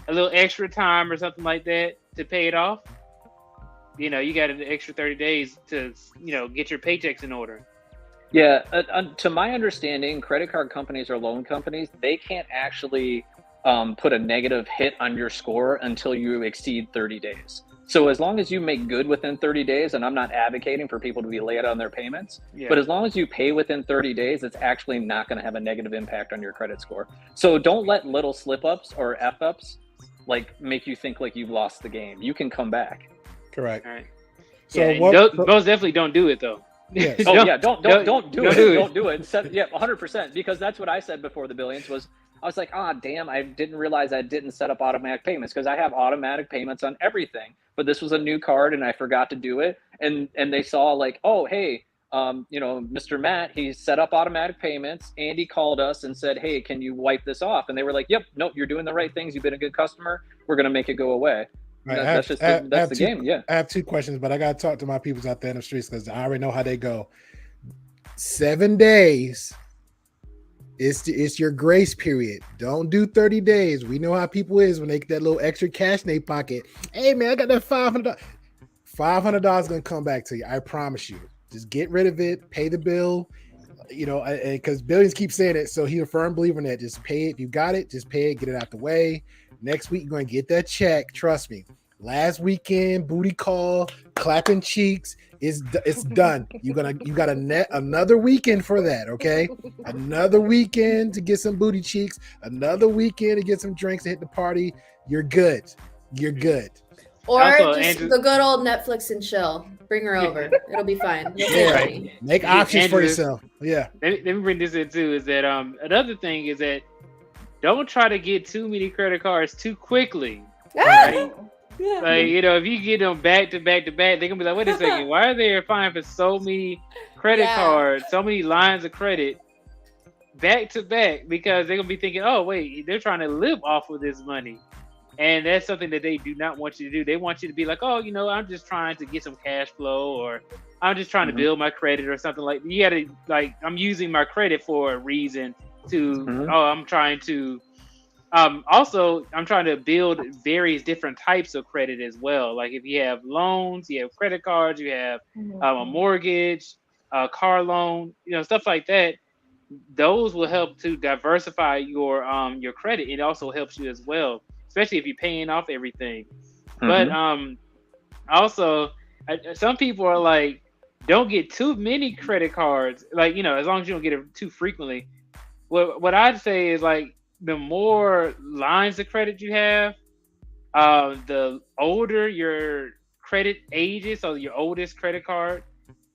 a little extra time or something like that to pay it off, you got an extra 30 days to get your paychecks in order. Yeah, to my understanding, credit card companies or loan companies, they can't actually put a negative hit on your score until you exceed 30 days. So as long as you make good within 30 days, and I'm not advocating for people to be late on their payments, but as long as you pay within 30 days, it's actually not going to have a negative impact on your credit score. So don't let little slip-ups or F-ups like make you think like you've lost the game. You can come back. Correct. All right. So most definitely don't do it though. Yes. Don't do it. Don't do it. 100%, because that's what I said before the billions was. I was like, damn, I didn't realize I didn't set up automatic payments, because I have automatic payments on everything. But this was a new card and I forgot to do it. And they saw like, oh, hey, Mr. Matt, he set up automatic payments. Andy called us and said, hey, can you wipe this off? And they were like, yep, nope, you're doing the right things. You've been a good customer. We're going to make it go away. Right. That's the game. Yeah. I have 2 questions, but I got to talk to my peoples out there in the streets because I already know how they go. 7 days. It's your grace period. Don't do 30 days. We know how people is when they get that little extra cash in their pocket. Hey man, I got that $500. $500 gonna come back to you. I promise you. Just get rid of it. Pay the bill. Because Billions keep saying it, so he's a firm believer in that. Just pay it. If you got it, just pay it. Get it out the way. Next week you're gonna get that check. Trust me. Last weekend, booty call, clapping cheeks. It's done. You got another weekend for that, okay? Another weekend to get some booty cheeks. Another weekend to get some drinks to hit the party. You're good. You're good. Or Also, just Andrew, the good old Netflix and chill. Bring her over. It'll be fine. You'll save Yeah. money. Make options for Andrew, yourself. Yeah. let me bring this in too. Is that another thing is that don't try to get too many credit cards too quickly. Right? Yeah. Like, if you get them back to back to back, they're gonna be like, wait a second, why are they applying for so many credit Yeah. cards, so many lines of credit back to back? Because they're gonna be thinking, oh wait, they're trying to live off of this money. And that's something that they do not want you to do. They want you to be like, oh, I'm just trying to get some cash flow, or I'm just trying to build my credit or something like that. You gotta, like, I'm using my credit for a reason to, I'm trying to, also, I'm trying to build various different types of credit as well. Like if you have loans, you have credit cards, you have a mortgage, a car loan, stuff like that. Those will help to diversify your credit. It also helps you as well, especially if you're paying off everything. But also, some people are like, don't get too many credit cards. Like, as long as you don't get it too frequently. What I'd say is, like, the more lines of credit you have, the older your credit age is. So your oldest credit card,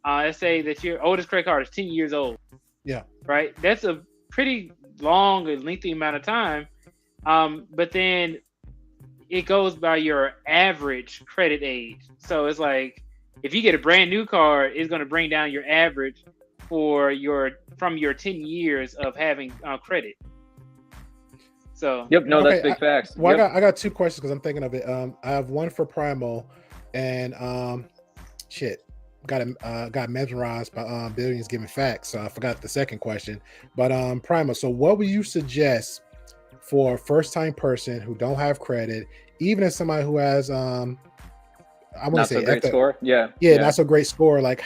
let's say that your oldest credit card is 10 years old. Yeah. Right. That's a pretty long and lengthy amount of time. But then it goes by your average credit age. So it's like, if you get a brand new card, it's going to bring down your average from your 10 years of having credit. So Yep, no, that's big facts. Well, yep. I got two questions because I'm thinking of it. I have one for Primo, and got mesmerized by Billions Giving Facts, so I forgot the second question. But Primo, so what would you suggest for a first-time person who don't have credit, even if somebody who has I want to say not so great score. Yeah, not so great score. Like,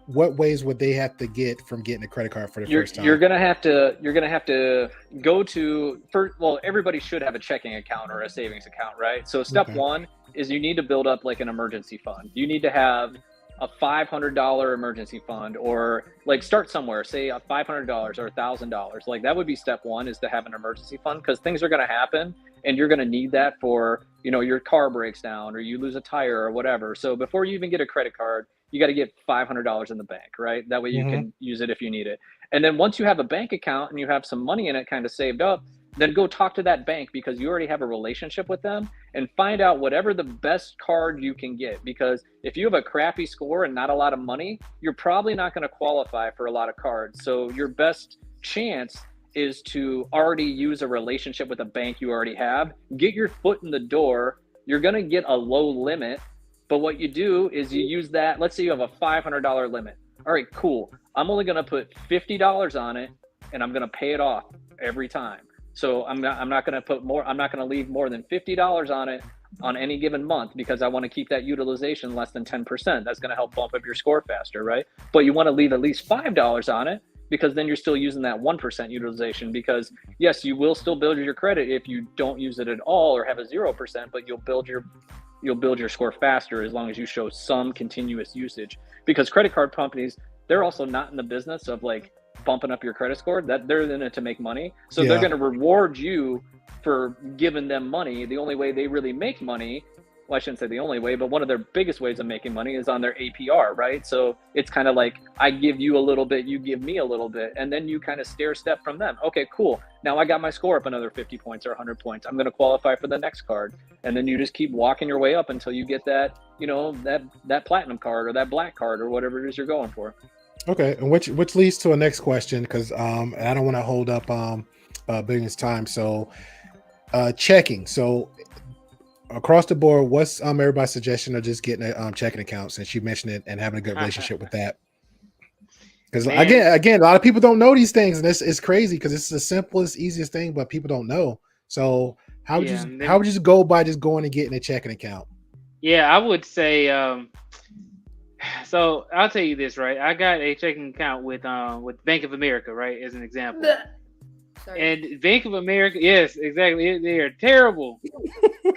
what ways would they have to get from getting a credit card for the first time? You're gonna have to go to first. Well, everybody should have a checking account or a savings account, right? So step one is you need to build up like an emergency fund. You need to have a $500 emergency fund, or like start somewhere, say a $500 or $1,000. Like that would be step one, is to have an emergency fund, because things are going to happen and you're going to need that for, your car breaks down or you lose a tire or whatever. So before you even get a credit card, you got to get $500 in the bank, right? That way you can use it if you need it. And then once you have a bank account and you have some money in it kind of saved up, then go talk to that bank, because you already have a relationship with them, and find out whatever the best card you can get. Because if you have a crappy score and not a lot of money, you're probably not going to qualify for a lot of cards. So your best chance is to already use a relationship with a bank you already have. Get your foot in the door. You're going to get a low limit, but what you do is you use that. Let's say you have a $500 limit. All right, cool. I'm only going to put $50 on it, and I'm going to pay it off every time. So I'm not going to put more. I'm not going to leave more than $50 on it on any given month, because I want to keep that utilization less than 10%. That's going to help bump up your score faster, right? But you want to leave at least $5 on it, because then you're still using that 1% utilization. Because yes, you will still build your credit if you don't use it at all or have a 0%, but you'll build your score faster as long as you show some continuous usage. Because credit card companies, they're also not in the business of like bumping up your credit score. That they're in it to make money. So they're going to reward you for giving them money. The only way they really make money, well, I shouldn't say the only way, but one of their biggest ways of making money is on their APR, right? So it's kind of like, I give you a little bit, you give me a little bit, and then you kind of stair step from them. Okay, cool. Now I got my score up another 50 points or 100 points. I'm going to qualify for the next card. And then you just keep walking your way up until you get that, that platinum card or that black card or whatever it is you're going for. Okay, and which leads to a next question, because and I don't want to hold up Billions' time. So checking. So across the board, what's everybody's suggestion of just getting a checking account, since you mentioned it, and having a good relationship with that? Because again, a lot of people don't know these things, and it's crazy because it's the simplest, easiest thing, but people don't know. So how would you just go by just going and getting a checking account? Yeah, I would say. So I'll tell you this, right? I got a checking account with Bank of America, right, as an example. Sorry. And Bank of America, yes, exactly. They are terrible.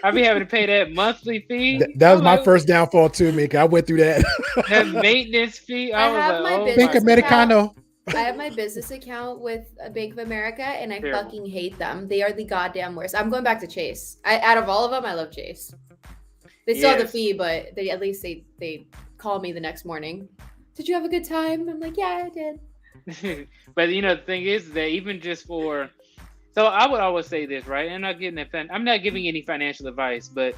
I be having to pay that monthly fee. That was my first downfall too, Mika. I went through that. That maintenance fee. I have my Bank Americano. I have my business account with Bank of America, and I fucking hate them. They are the goddamn worst. I'm going back to Chase. Out of all of them, I love Chase. They still have the Yes. fee, but they at least they call me the next morning. Did you have a good time? I'm like, yeah, I did. But the thing is that even just for, so I would always say this, right? I'm not giving any financial advice, but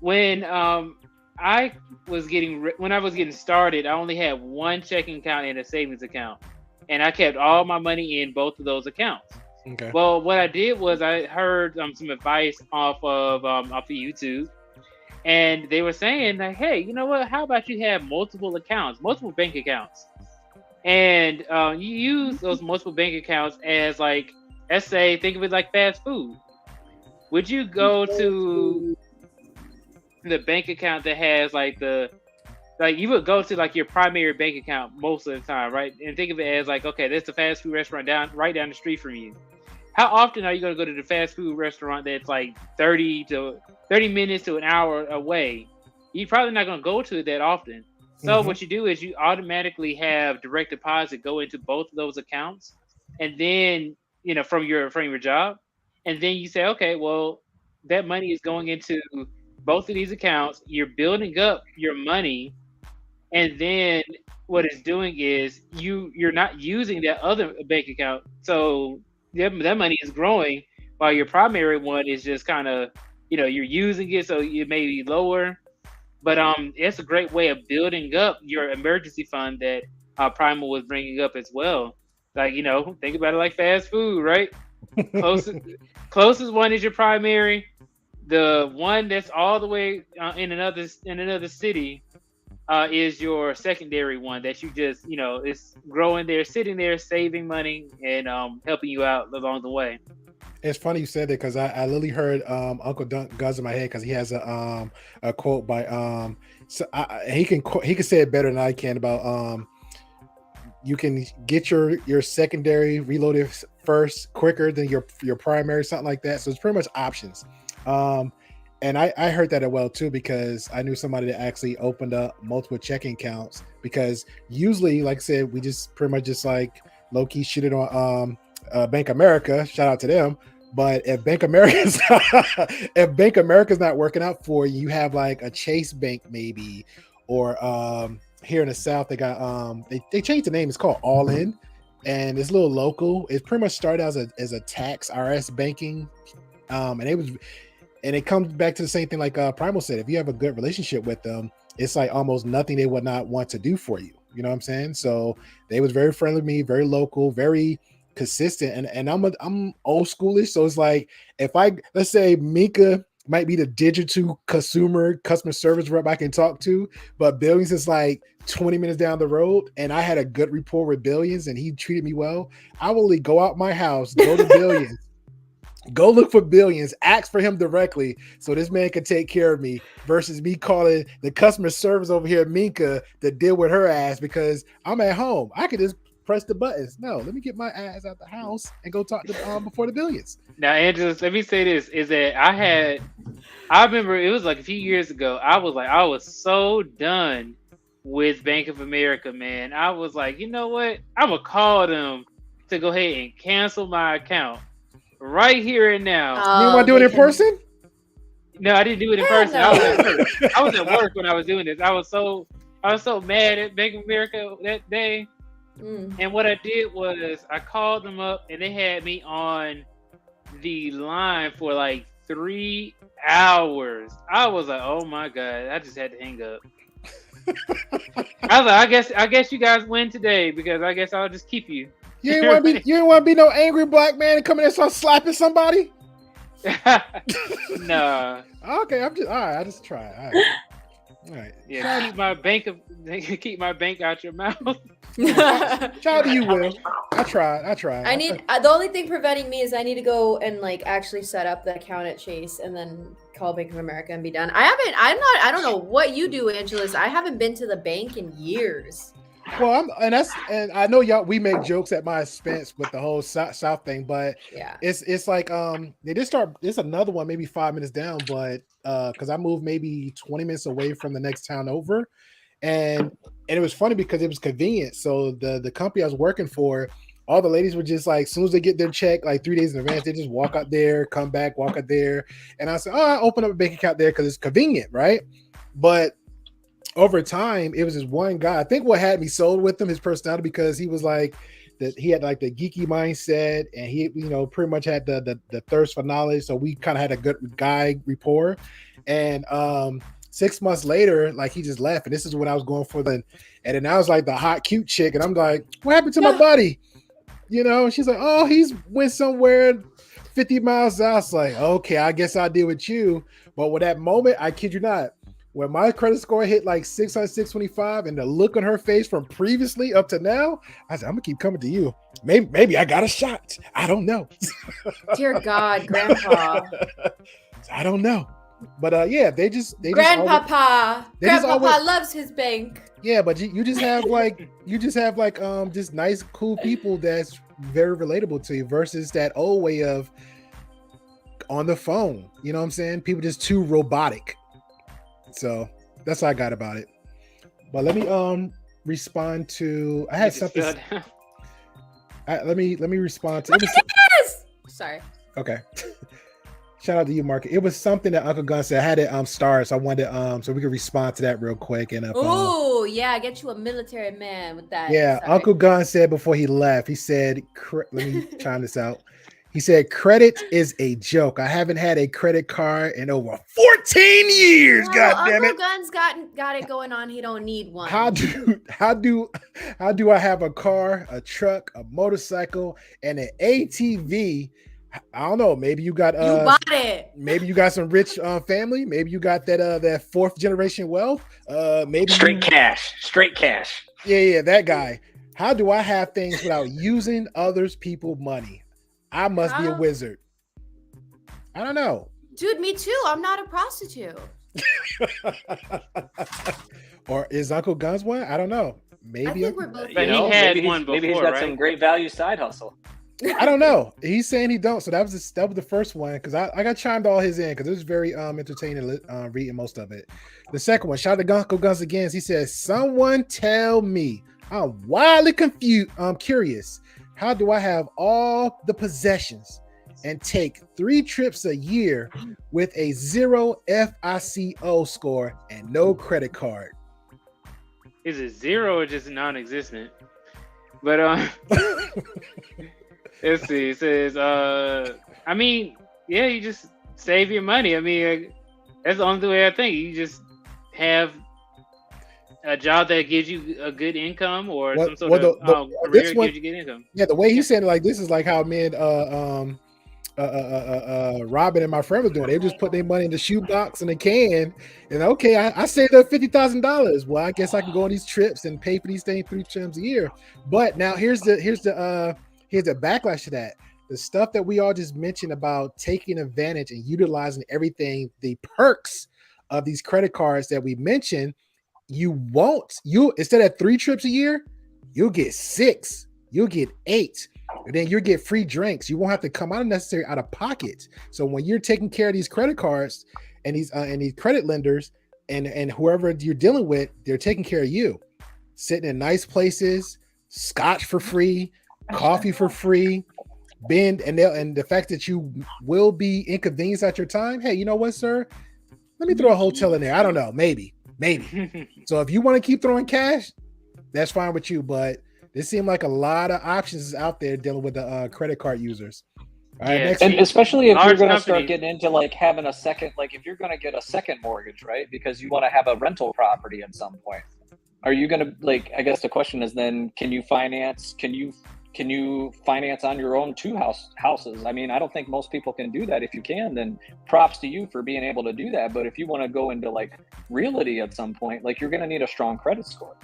when I when I was getting started, I only had one checking account and a savings account, and I kept all my money in both of those accounts. Okay. Well, what I did was I heard some advice off of YouTube, and they were saying that, hey, you know what? How about you have multiple accounts, multiple bank accounts, and you use those multiple bank accounts as like, let's say, think of it like fast food. Would you go to the bank account that has like you would go to like your primary bank account most of the time, right? And think of it as like, okay, there's a fast food restaurant right down the street from you. How often are you going to go to the fast food restaurant that's like 30 minutes to an hour away? You're probably not going to go to it that often. So what you do is you automatically have direct deposit go into both of those accounts, and then from your job, and then you say, okay, well, that money is going into both of these accounts. You're building up your money, and then what it's doing is you're not using that other bank account, so that money is growing while your primary one is just kind of you're using it, so it may be lower. But it's a great way of building up your emergency fund that Primal was bringing up as well. Like, think about it like fast food, right? Closest one is your primary. The one that's all the way in another city is your secondary one that you just is growing there, sitting there, saving money, and helping you out along the way. It's funny you said that because I literally heard Uncle Gus in my head because he has a quote by he can say it better than I can about you can get your secondary reloaded first quicker than your primary, something like that. So it's pretty much options. And I heard that as well too, because I knew somebody that actually opened up multiple checking accounts, because usually, like I said, we just pretty much just like low key shitted on Bank America. Shout out to them. But if Bank America's not working out for you, you have like a Chase Bank maybe, or here in the South they got they changed the name. It's called All In, and it's a little local. It pretty much started as a tax RS banking, and it comes back to the same thing like Primal said. If you have a good relationship with them, it's like almost nothing they would not want to do for you. You know what I'm saying? So they was very friendly with me, very local, very consistent, and I'm old schoolish. So it's like, if let's say Mika might be the digital customer service rep I can talk to, but Billions is like 20 minutes down the road, and I had a good rapport with Billions and he treated me well, I will go out my house, go to Billions, go look for Billions, ask for him directly so this man can take care of me, versus me calling the customer service over here, Minka, to deal with her ass because I'm at home. I could just press the buttons. No, let me get my ass out the house and go talk to before the Billions. Now, Angela, let me say this: is that I remember it was like a few years ago. I was so done with Bank of America, man. I was like, you know what? I'm gonna call them to go ahead and cancel my account right here and now. You didn't want to do it in person? No, I didn't do it in person. No. I was at work when I was doing this. I was so mad at Bank of America that day. And what I did was I called them up, and they had me on the line for like 3 hours. I was like, oh my God, I just had to hang up. I was like, I guess you guys win today, because I guess I'll just keep you. You ain't want to be no angry black man and come in and start slapping somebody? Nah. Okay, I'm just all right. I just try. All right. Yeah, keep my bank out your mouth. Shout out to you, Will. I tried. I need the only thing preventing me is I need to go and like actually set up the account at Chase and then call Bank of America and be done. I don't know what you do, Angelus. I haven't been to the bank in years. Well, and I know y'all, we make jokes at my expense with the whole South thing, but yeah, it's like they did start. It's another one, maybe 5 minutes down, but because I moved maybe 20 minutes away from the next town over, and it was funny because it was convenient. So the company I was working for all the ladies were just like, as soon as they get their check, like 3 days in advance, they just walk out there, come back, walk out there. And I said, oh, I open up a bank account there because it's convenient, right? But over time, it was this one guy. I think what had me sold with him, his personality, because he was like that. He had like the geeky mindset, and he, pretty much had the thirst for knowledge. So we kind of had a good guy rapport. And 6 months later, like he just left, and this is when I was going for and then I was like the hot cute chick, and I'm like, what happened to my buddy? She's like, oh, he's went somewhere 50 miles out. I was like, okay, I guess I'll deal with you. But with that moment, I kid you not, when my credit score hit like 600, 625, and the look on her face from previously up to now, I said, I'm gonna keep coming to you. Maybe I got a shot. I don't know. Dear God, Grandpa. I don't know. But yeah, they Grandpapa always, loves his bank. Yeah, but you just have like just nice, cool people that's very relatable to you versus that old way of on the phone. You know what I'm saying? People just too robotic. So that's what I got about it. But let me respond to. I had something. Let me respond to. Yes. Sorry. Okay. Shout out to you, Mark. It was something that Uncle Gun said. I had it starred, so I wanted so we could respond to that real quick. And oh yeah, get you a military man with that. Yeah, Sorry. Uncle Gun said before he left. He said, "Let me chime this out." He said, "Credit is a joke. I haven't had a credit card in over 14 years. No, God damn it! Uncle Gun's got it going on. He don't need one. How do I have a car, a truck, a motorcycle, and an ATV? I don't know. Maybe you got you bought it. Maybe you got some rich family. Maybe you got that fourth generation wealth. Maybe straight cash. Yeah, that guy. How do I have things without using others people's money? I must be a wizard. I don't know. Dude, me too. I'm not a prostitute. Or is Uncle Guns one? I don't know. Maybe. I think we're both. But he had one before, maybe he's got right? some great value side hustle. I don't know. He's saying he don't. So that was the first one because I got chimed all his in because it was very entertaining reading most of it. The second one, shout out to Uncle Guns again. He says, "Someone tell me. I'm wildly confused. I'm curious. How do I have all the possessions and take 3 trips a year with a 0 FICO score and no credit card?" Is it 0 or just non-existent? But let's see. It says, I mean, yeah, you just save your money. I mean, that's the only way I think. You just have a job that gives you a good income or some sort of career that gives you good income. Yeah, the way he said it like this is like how me and Robin and my friend was doing. They just put their money in the shoebox and a can, and okay, I saved up $50,000. Well, I guess I can go on these trips and pay for these things 3 times a year. But now here's the backlash to that. The stuff that we all just mentioned about taking advantage and utilizing everything, the perks of these credit cards that we mentioned, you instead of 3 trips a year, you'll get 6, you'll get 8. And then you'll get free drinks. You won't have to come out necessarily out of pocket. So when you're taking care of these credit cards and these credit lenders and whoever you're dealing with, they're taking care of you. Sitting in nice places, scotch for free, coffee for free, and the fact that you will be inconvenienced at your time. Hey, you know what, sir? Let me throw a hotel in there. I don't know, maybe. So if you want to keep throwing cash, that's fine with you. But there seem like a lot of options out there dealing with the credit card users. All right, next and week. especially if you're going to start companies. getting into like having a second, like if you're going to get a second mortgage, right? Because you want to have a rental property at some point. Are you going to like? I guess the question is then, can you finance? Can you finance on your own 2 houses? I mean, I don't think most people can do that. If you can, then props to you for being able to do that. But if you want to go into like realty at some point, like you're going to need a strong credit score.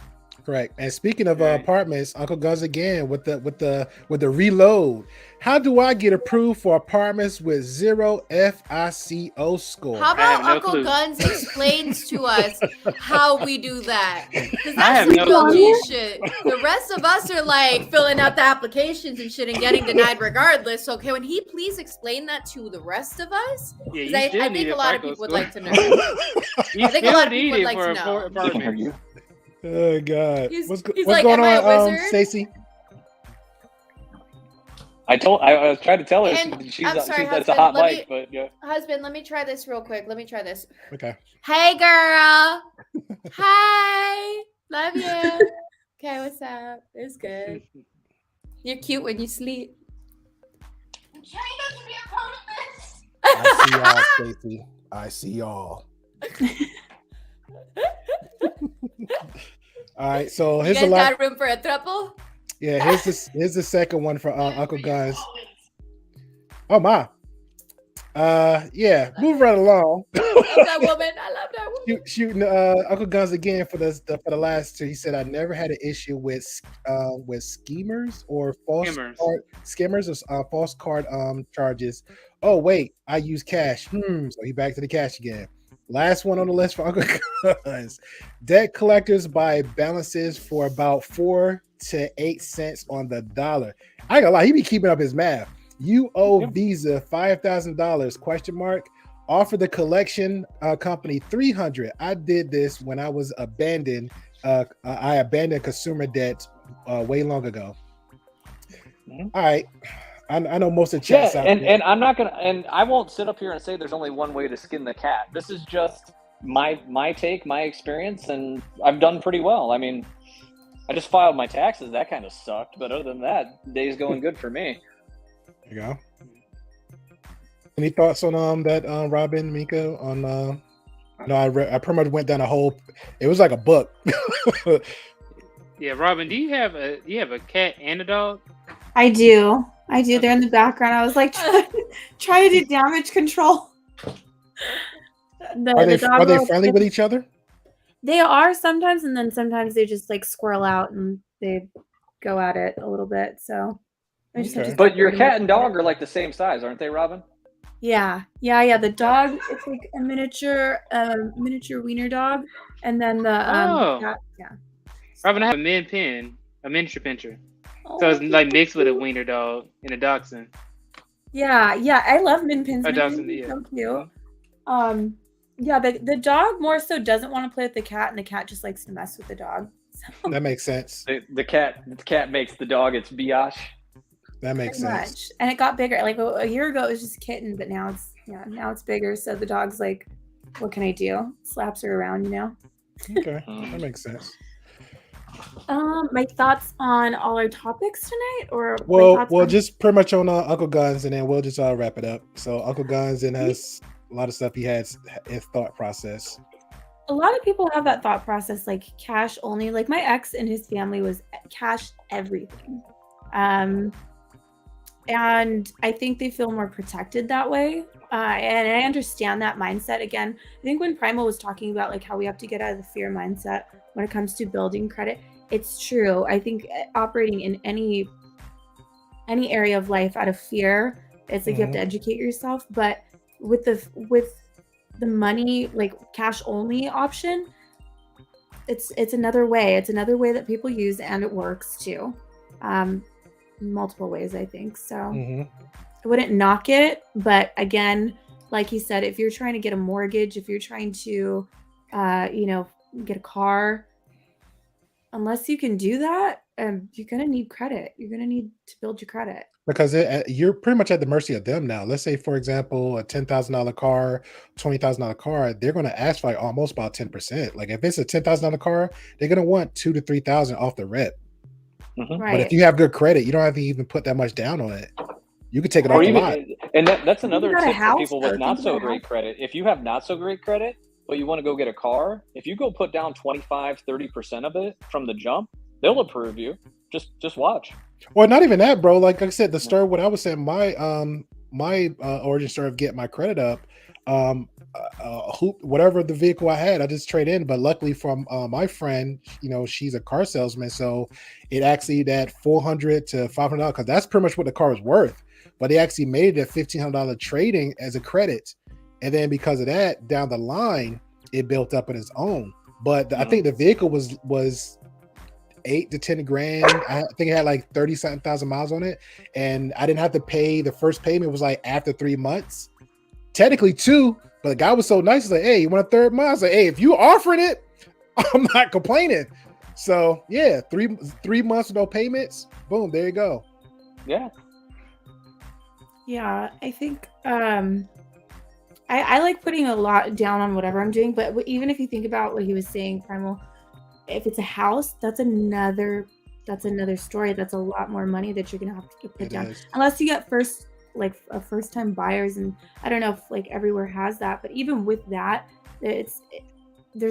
Correct. And speaking of apartments, Uncle Guns again with the reload. How do I get approved for apartments with 0 FICO score? How about no Uncle clue. Guns explains to us how we do that? Because I have that's no some clue. OG shit. The rest of us are like filling out the applications and shit and getting denied regardless. So can he please explain that to the rest of us? Yeah, you 'Cause still I need think a a lot of FICO people would score. like to know. You I think a still lot of need people would it like for to know. apartments. Oh God. He's What's like, going "Am I a on, wizard?" Stacey? I was trying to tell her And she's I'm sorry, that's a husband, hot let mic, but yeah. Husband, let me try this real quick. Let me try this. Okay. Hey, girl. Hi. Love you. Okay, what's up? It's good. You're cute when you sleep. I see y'all, Stacey. I see y'all. All right, so You here's a guys lot. got room for a throuple? Yeah, here's the second one for Uncle Guns. Oh my. Yeah, move right along. I love that woman. I love that woman. Shooting Uncle Guns again for the last two. He said, "I never had an issue with schemers or skimmers or false card charges. Oh wait, I use cash. So he back to the cash again. Last one on the list for Uncle Guns. Debt collectors buy balances for about 4 to 8 cents on the dollar. I ain't gonna lie, he be keeping up his math. You owe Visa $5,000 question mark. Offer the collection company $300. I did this when I was abandoned. I abandoned consumer debt way long ago. All right. I know most of the chat's out there. And I'm not gonna, and I won't sit up here and say there's only one way to skin the cat. This is just my take, my experience, and I've done pretty well. I mean, I just filed my taxes. That kind of sucked, but other than that, day's going good for me. There you go. Any thoughts on that, Robin, Mika? On no, I pretty much went down a whole. It was like a book. Yeah, Robin, do you have a cat and a dog? I do. They're in the background. I was like trying to do damage control. Are they friendly with each other? They are sometimes, and then sometimes they just like squirrel out and they go at it a little bit. So, I just have to but your cat and dog are like the same size, aren't they, Robin? Yeah. The dog, it's like a miniature wiener dog, and then the cat, yeah. Robin, I have a miniature pincher. So it's like mixed with a wiener dog and a dachshund. Yeah, I love min pins. A Min dachshund, pins are yeah. so cute. Yeah, the dog more so doesn't want to play with the cat, and the cat just likes to mess with the dog. So. That makes sense. The cat makes the dog its biatch. That makes sense. Much. And it got bigger. Like a year ago, it was just a kitten, but now it's bigger. So the dog's like, what can I do? Slaps her around, Okay, that makes sense. My thoughts on all our topics tonight, or well, just pretty much on Uncle Guns, and then we'll just wrap it up. So Uncle Guns and has a lot of stuff he has his thought process. A lot of people have that thought process, like cash only. Like my ex and his family was cash everything, and I think they feel more protected that way. And I understand that mindset. Again, I think when Primal was talking about like how we have to get out of the fear mindset when it comes to building credit, it's true. I think operating in any area of life out of fear, it's like you have to educate yourself. But with the money, like cash only option, it's another way. It's another way that people use, and it works too. Multiple ways, I think. So I wouldn't knock it, but again, like he said, if you're trying to get a mortgage, if you're trying to get a car, unless you can do that, you're gonna need credit. You're gonna need to build your credit, because you're pretty much at the mercy of them now. Let's say, for example, a $10,000 car, $20,000 car, they're going to ask for like almost about 10%. Like if it's a $10,000 car, they're going to want $2,000 to $3,000 off the rip. right? But if you have good credit, you don't have to even put that much down on it. You can take it off a lot. And that's another got a tip for house, people with though, not think so about a great credit. If you have not so great credit, but you want to go get a car, if you go put down 25-30% of it from the jump, they'll approve you. Just watch. Well, not even that, bro. Like I said, the story, what I was saying, my origin story of getting my credit up, whatever the vehicle I had, I just trade in. But luckily from my friend, she's a car salesman, so it actually that $400 to $500, because that's pretty much what the car was worth. But they actually made it a $1,500 trading as a credit, and then because of that, down the line, it built up on its own. But I think the vehicle was 8 to 10 grand. I think it had like 30-something thousand miles on it, and I didn't have to pay. The first payment was like after 3 months, technically 2. But the guy was so nice. He's like, "Hey, you want a third month?" I was like, "Hey, if you offering it, I'm not complaining." So yeah, three months with no payments. Boom, there you go. Yeah. Yeah, I think I like putting a lot down on whatever I'm doing, but even if you think about what he was saying, Primal, if it's a house, that's another story. That's a lot more money that you're gonna have to put It down, is. unless you get first time buyers, and I don't know if like everywhere has that, but even with that, there's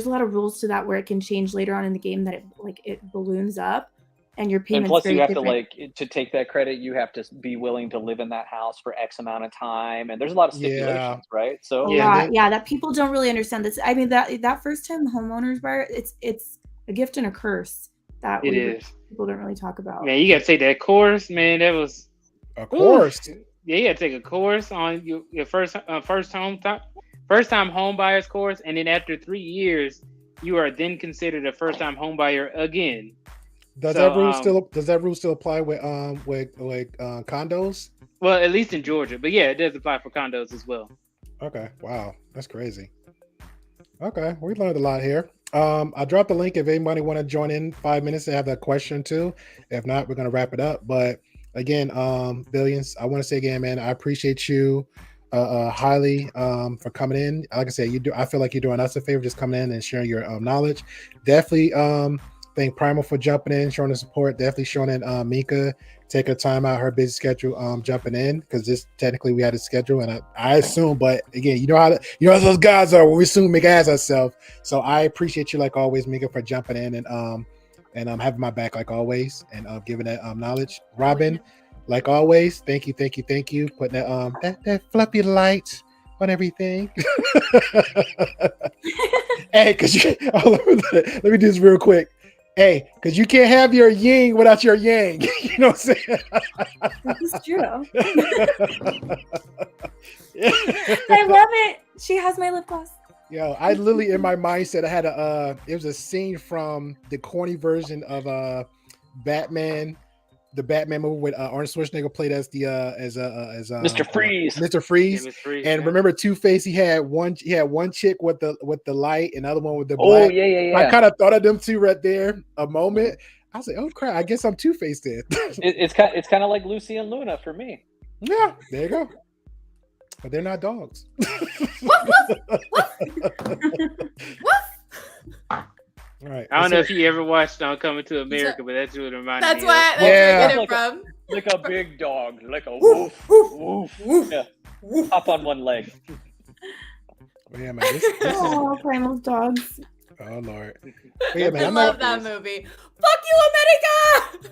a lot of rules to that where it can change later on in the game that it balloons up, and your And payments plus, very you have to different. to take that credit. You have to be willing to live in that house for X amount of time, and there's a lot of Yeah. stipulations, right? A So Yeah. And lot, then yeah, that people don't really understand this. I mean, that first time homeowners buyer, it's a gift and a curse that It is. people don't really talk about. Man, you got to take that course, man. That was. of course. Yeah, you got to take a course on your first time home buyers course, and then after 3 years, you are then considered a first time home buyer again. Does So, that rule still apply with condos? well, at least in Georgia, but yeah, it does apply for condos as well. Okay. Wow. That's crazy. Okay. We learned a lot here. I dropped the link if anybody want to join in 5 minutes and have that question too. If not, we're gonna wrap it up. But again, Billions, I want to say again, man, I appreciate you highly for coming in. Like I said, I feel like you're doing us a favor just coming in and sharing your knowledge. Definitely thank Primal for jumping in, showing the support. Definitely showing in Mika take her time out, her busy schedule, jumping in, because this technically we had a schedule, and I assume, but again, you know how those guys are when we assume make ass ourselves. So I appreciate you like always, Mika, for jumping in and having my back like always, and giving that knowledge. Robin, like always, thank you, putting that fluffy light on everything. Hey, let me do this real quick. Hey, because you can't have your yin without your yang. You know what I'm saying? This is true. I love it. She has my lip gloss. Yo, I literally in my mindset I had it was a scene from the corny version of Batman, the Batman movie with Arnold Schwarzenegger played as Mr. Freeze. Mr. Freeze. Yeah, Ms. Freeze, And yeah. remember Two-Face, he had one chick with the light, and another one with the Oh black. yeah. I kind of thought of them two right there a moment. I was like, oh crap, I guess I'm Two-Face then. It's kind of like Lucy and Luna for me. Yeah, there you go. But they're not dogs. All right. I don't know if you ever watched Coming to America, but that's what it reminded That's me why of. that's where I Yeah. get it from. Like a big dog, like a woof, woof. Yeah. Up on one leg. But yeah, man. This is, Oh, Primal's dogs. oh Lord. But yeah, man. I I'm love not, that movie. Fuck you, America!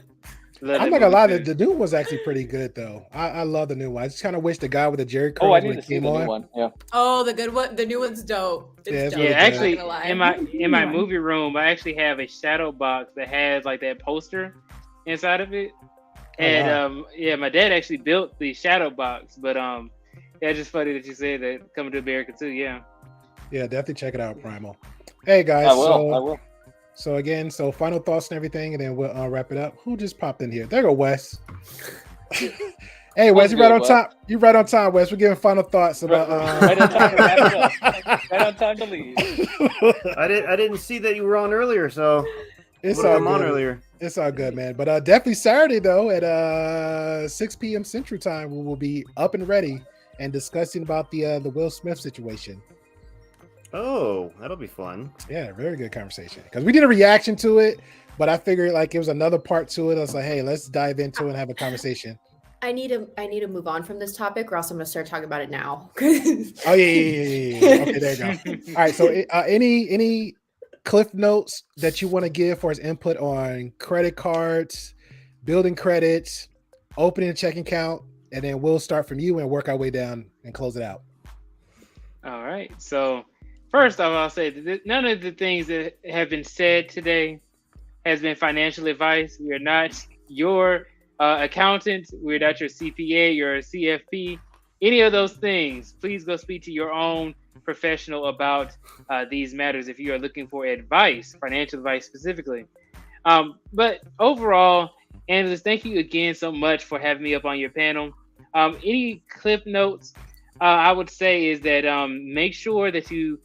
Love I'm that not gonna lie. movie, The new one was actually pretty good though. I love the new one. I just kind of wish the guy with the Jerry curls Oh, I when need it to see came the new on. one. Yeah. Oh, the good one. The new one's dope. It's Yeah, it's dope. really Yeah, good. actually, Not gonna lie. in my One. movie room, I actually have a shadow box that has like that poster inside of it. And wow. yeah, my dad actually built the shadow box, but yeah, it's just funny that you said that Coming to America too. Yeah. Yeah, definitely check it out, Primal. Hey guys, I will. So again, final thoughts and everything, and then we'll wrap it up. Who just popped in here? There go Wes. Hey Wes, you right on time. You right on time, Wes. We're giving final thoughts about. Right on time to wrap it up. Right on time to leave. I didn't see that you were on earlier, so It's would've all come on good. earlier. It's all good, man. But definitely Saturday though at 6 p.m. Central Time, we will be up and ready and discussing about the Will Smith situation. Oh, that'll be fun. Yeah, very good conversation because we did a reaction to it, but I figured like it was another part to it. I was like, hey, let's dive into it and have a conversation. I need to move on from this topic, or else I'm gonna start talking about it now. Oh yeah. Okay, there you go. All right. So, any cliff notes that you want to give for his input on credit cards, building credits, opening a checking account, and then we'll start from you and work our way down and close it out. All right. So first off, I'll say that none of the things that have been said today has been financial advice. We are not your accountant. We're not your CPA, your CFP, any of those things. Please go speak to your own professional about these matters if you are looking for advice, financial advice specifically. But overall, Angela, thank you again so much for having me up on your panel. Any clip notes I would say is that make sure that you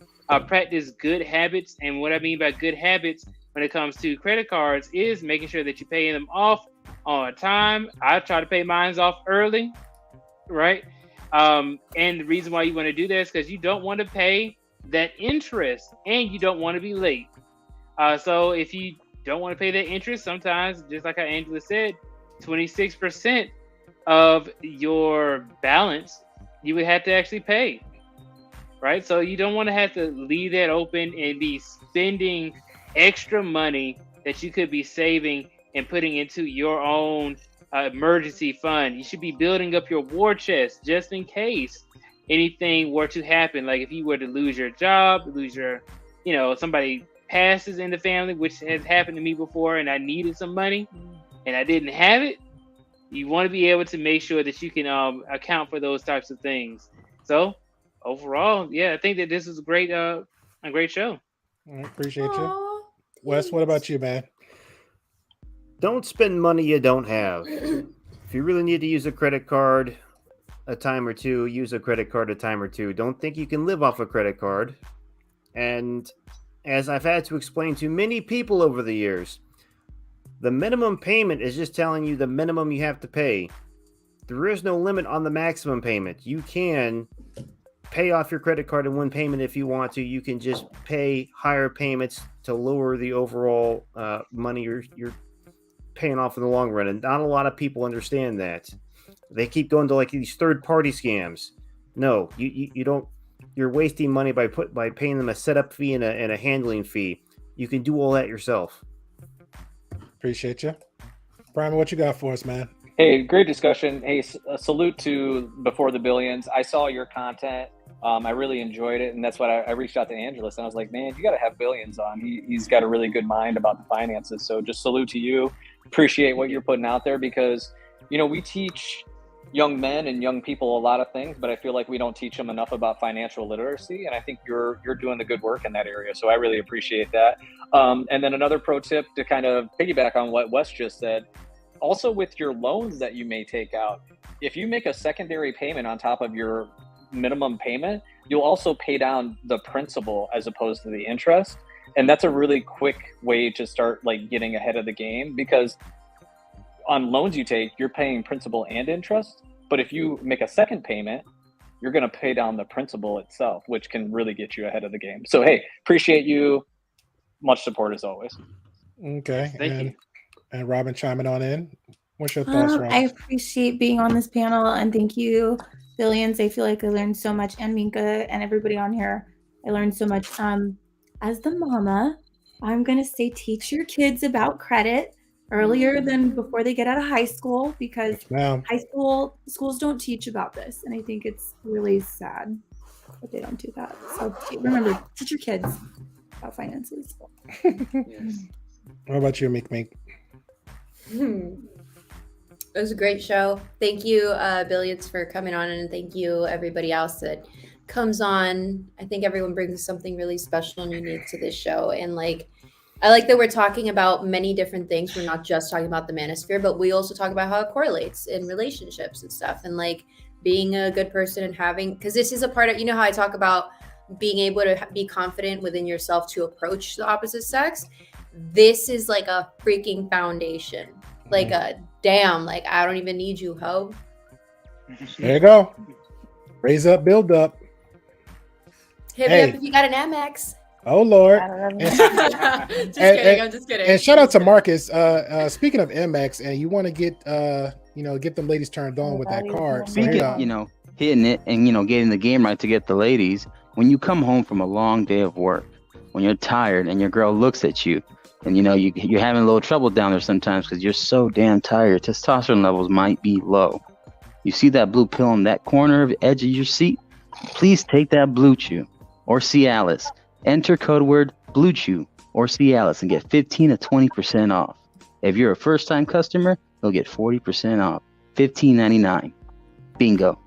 practice good habits. And what I mean by good habits when it comes to credit cards is making sure that you pay them off on time. I try to pay mine off early. right? And the reason why you want to do that is because you don't want to pay that interest and you don't want to be late. So if you don't want to pay that interest, sometimes, just like how Angela said, 26% of your balance you would have to actually pay, right? So you don't want to have to leave that open and be spending extra money that you could be saving and putting into your own emergency fund. You should be building up your war chest just in case anything were to happen. Like if you were to lose your job, lose your, somebody passes in the family, which has happened to me before, and I needed some money and I didn't have it. You want to be able to make sure that you can account for those types of things. So overall, yeah, I think that this is a great show. I appreciate you. Wes, what about you, man? Don't spend money you don't have. If you really need to use a credit card a time or two, use a credit card a time or two. Don't think you can live off a credit card. And as I've had to explain to many people over the years, the minimum payment is just telling you the minimum you have to pay. There is no limit on the maximum payment. You can pay off your credit card in one payment if you want to. You can just pay higher payments to lower the overall money you're paying off in the long run. And not a lot of people understand that. They keep going to like these third-party scams. No, you don't. You're wasting money by paying them a setup fee and a handling fee. You can do all that yourself. Appreciate you. Brian, what you got for us, man? Hey, great discussion. Hey, a salute to Before the Billions. I saw your content. I really enjoyed it. And that's what I reached out to Angelus. And I was like, man, you got to have Billions on. He's got a really good mind about the finances. So just salute to you. Appreciate what you're putting out there because, we teach young men and young people a lot of things, but I feel like we don't teach them enough about financial literacy. And I think you're doing the good work in that area. So I really appreciate that. And then another pro tip to kind of piggyback on what Wes just said, also with your loans that you may take out, if you make a secondary payment on top of your minimum payment, you'll also pay down the principal as opposed to the interest. And that's a really quick way to start like getting ahead of the game because on loans you take, you're paying principal and interest. But if you make a second payment, you're going to pay down the principal itself, which can really get you ahead of the game. So, hey, appreciate you. Much support as always. Okay. Thank you. And Robin chiming on in. What's your thoughts, Robin? I appreciate being on this panel and thank you, Billions. I feel like I learned so much, and Minka and everybody on here. I learned so much. As the mama, I'm going to say teach your kids about credit earlier than before they get out of high school because schools don't teach about this. And I think it's really sad that they don't do that. So remember, teach your kids about finances. Yes. What about you, Mink? It was a great show. Thank you, Billions, for coming on, and thank you, everybody else that comes on. I think everyone brings something really special and unique to this show. And I like that we're talking about many different things. We're not just talking about the manosphere, but we also talk about how it correlates in relationships and stuff. And being a good person and having, because this is a part of, how I talk about being able to be confident within yourself to approach the opposite sex. This is like a freaking foundation. Like a damn, I don't even need you, ho. There you go. Raise up, build up. Hit me up if you got an Amex. Oh Lord! Just kidding. I'm just kidding. And shout out to Marcus. Speaking of MX, and you want to get get them ladies turned on with that card. So Speaking, hitting it and getting the game right to get the ladies. When you come home from a long day of work, when you're tired and your girl looks at you, and you're having a little trouble down there sometimes because you're so damn tired. Testosterone levels might be low. You see that blue pill on that corner of the edge of your seat? Please take that Blue Chew or Cialis. Enter code word Blue Chew or Cialis and get 15 to 20% off. If you're a first-time customer, you'll get 40% off. $15.99. Bingo.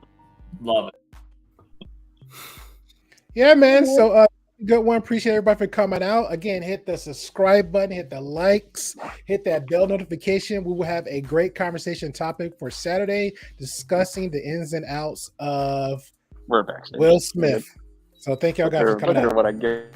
Love it. Yeah, man. So good one. Appreciate everybody for coming out. Again, hit the subscribe button, hit the likes, hit that bell notification. We will have a great conversation topic for Saturday discussing the ins and outs of We're backstage. Will Smith. So thank y'all guys for coming out. What I get.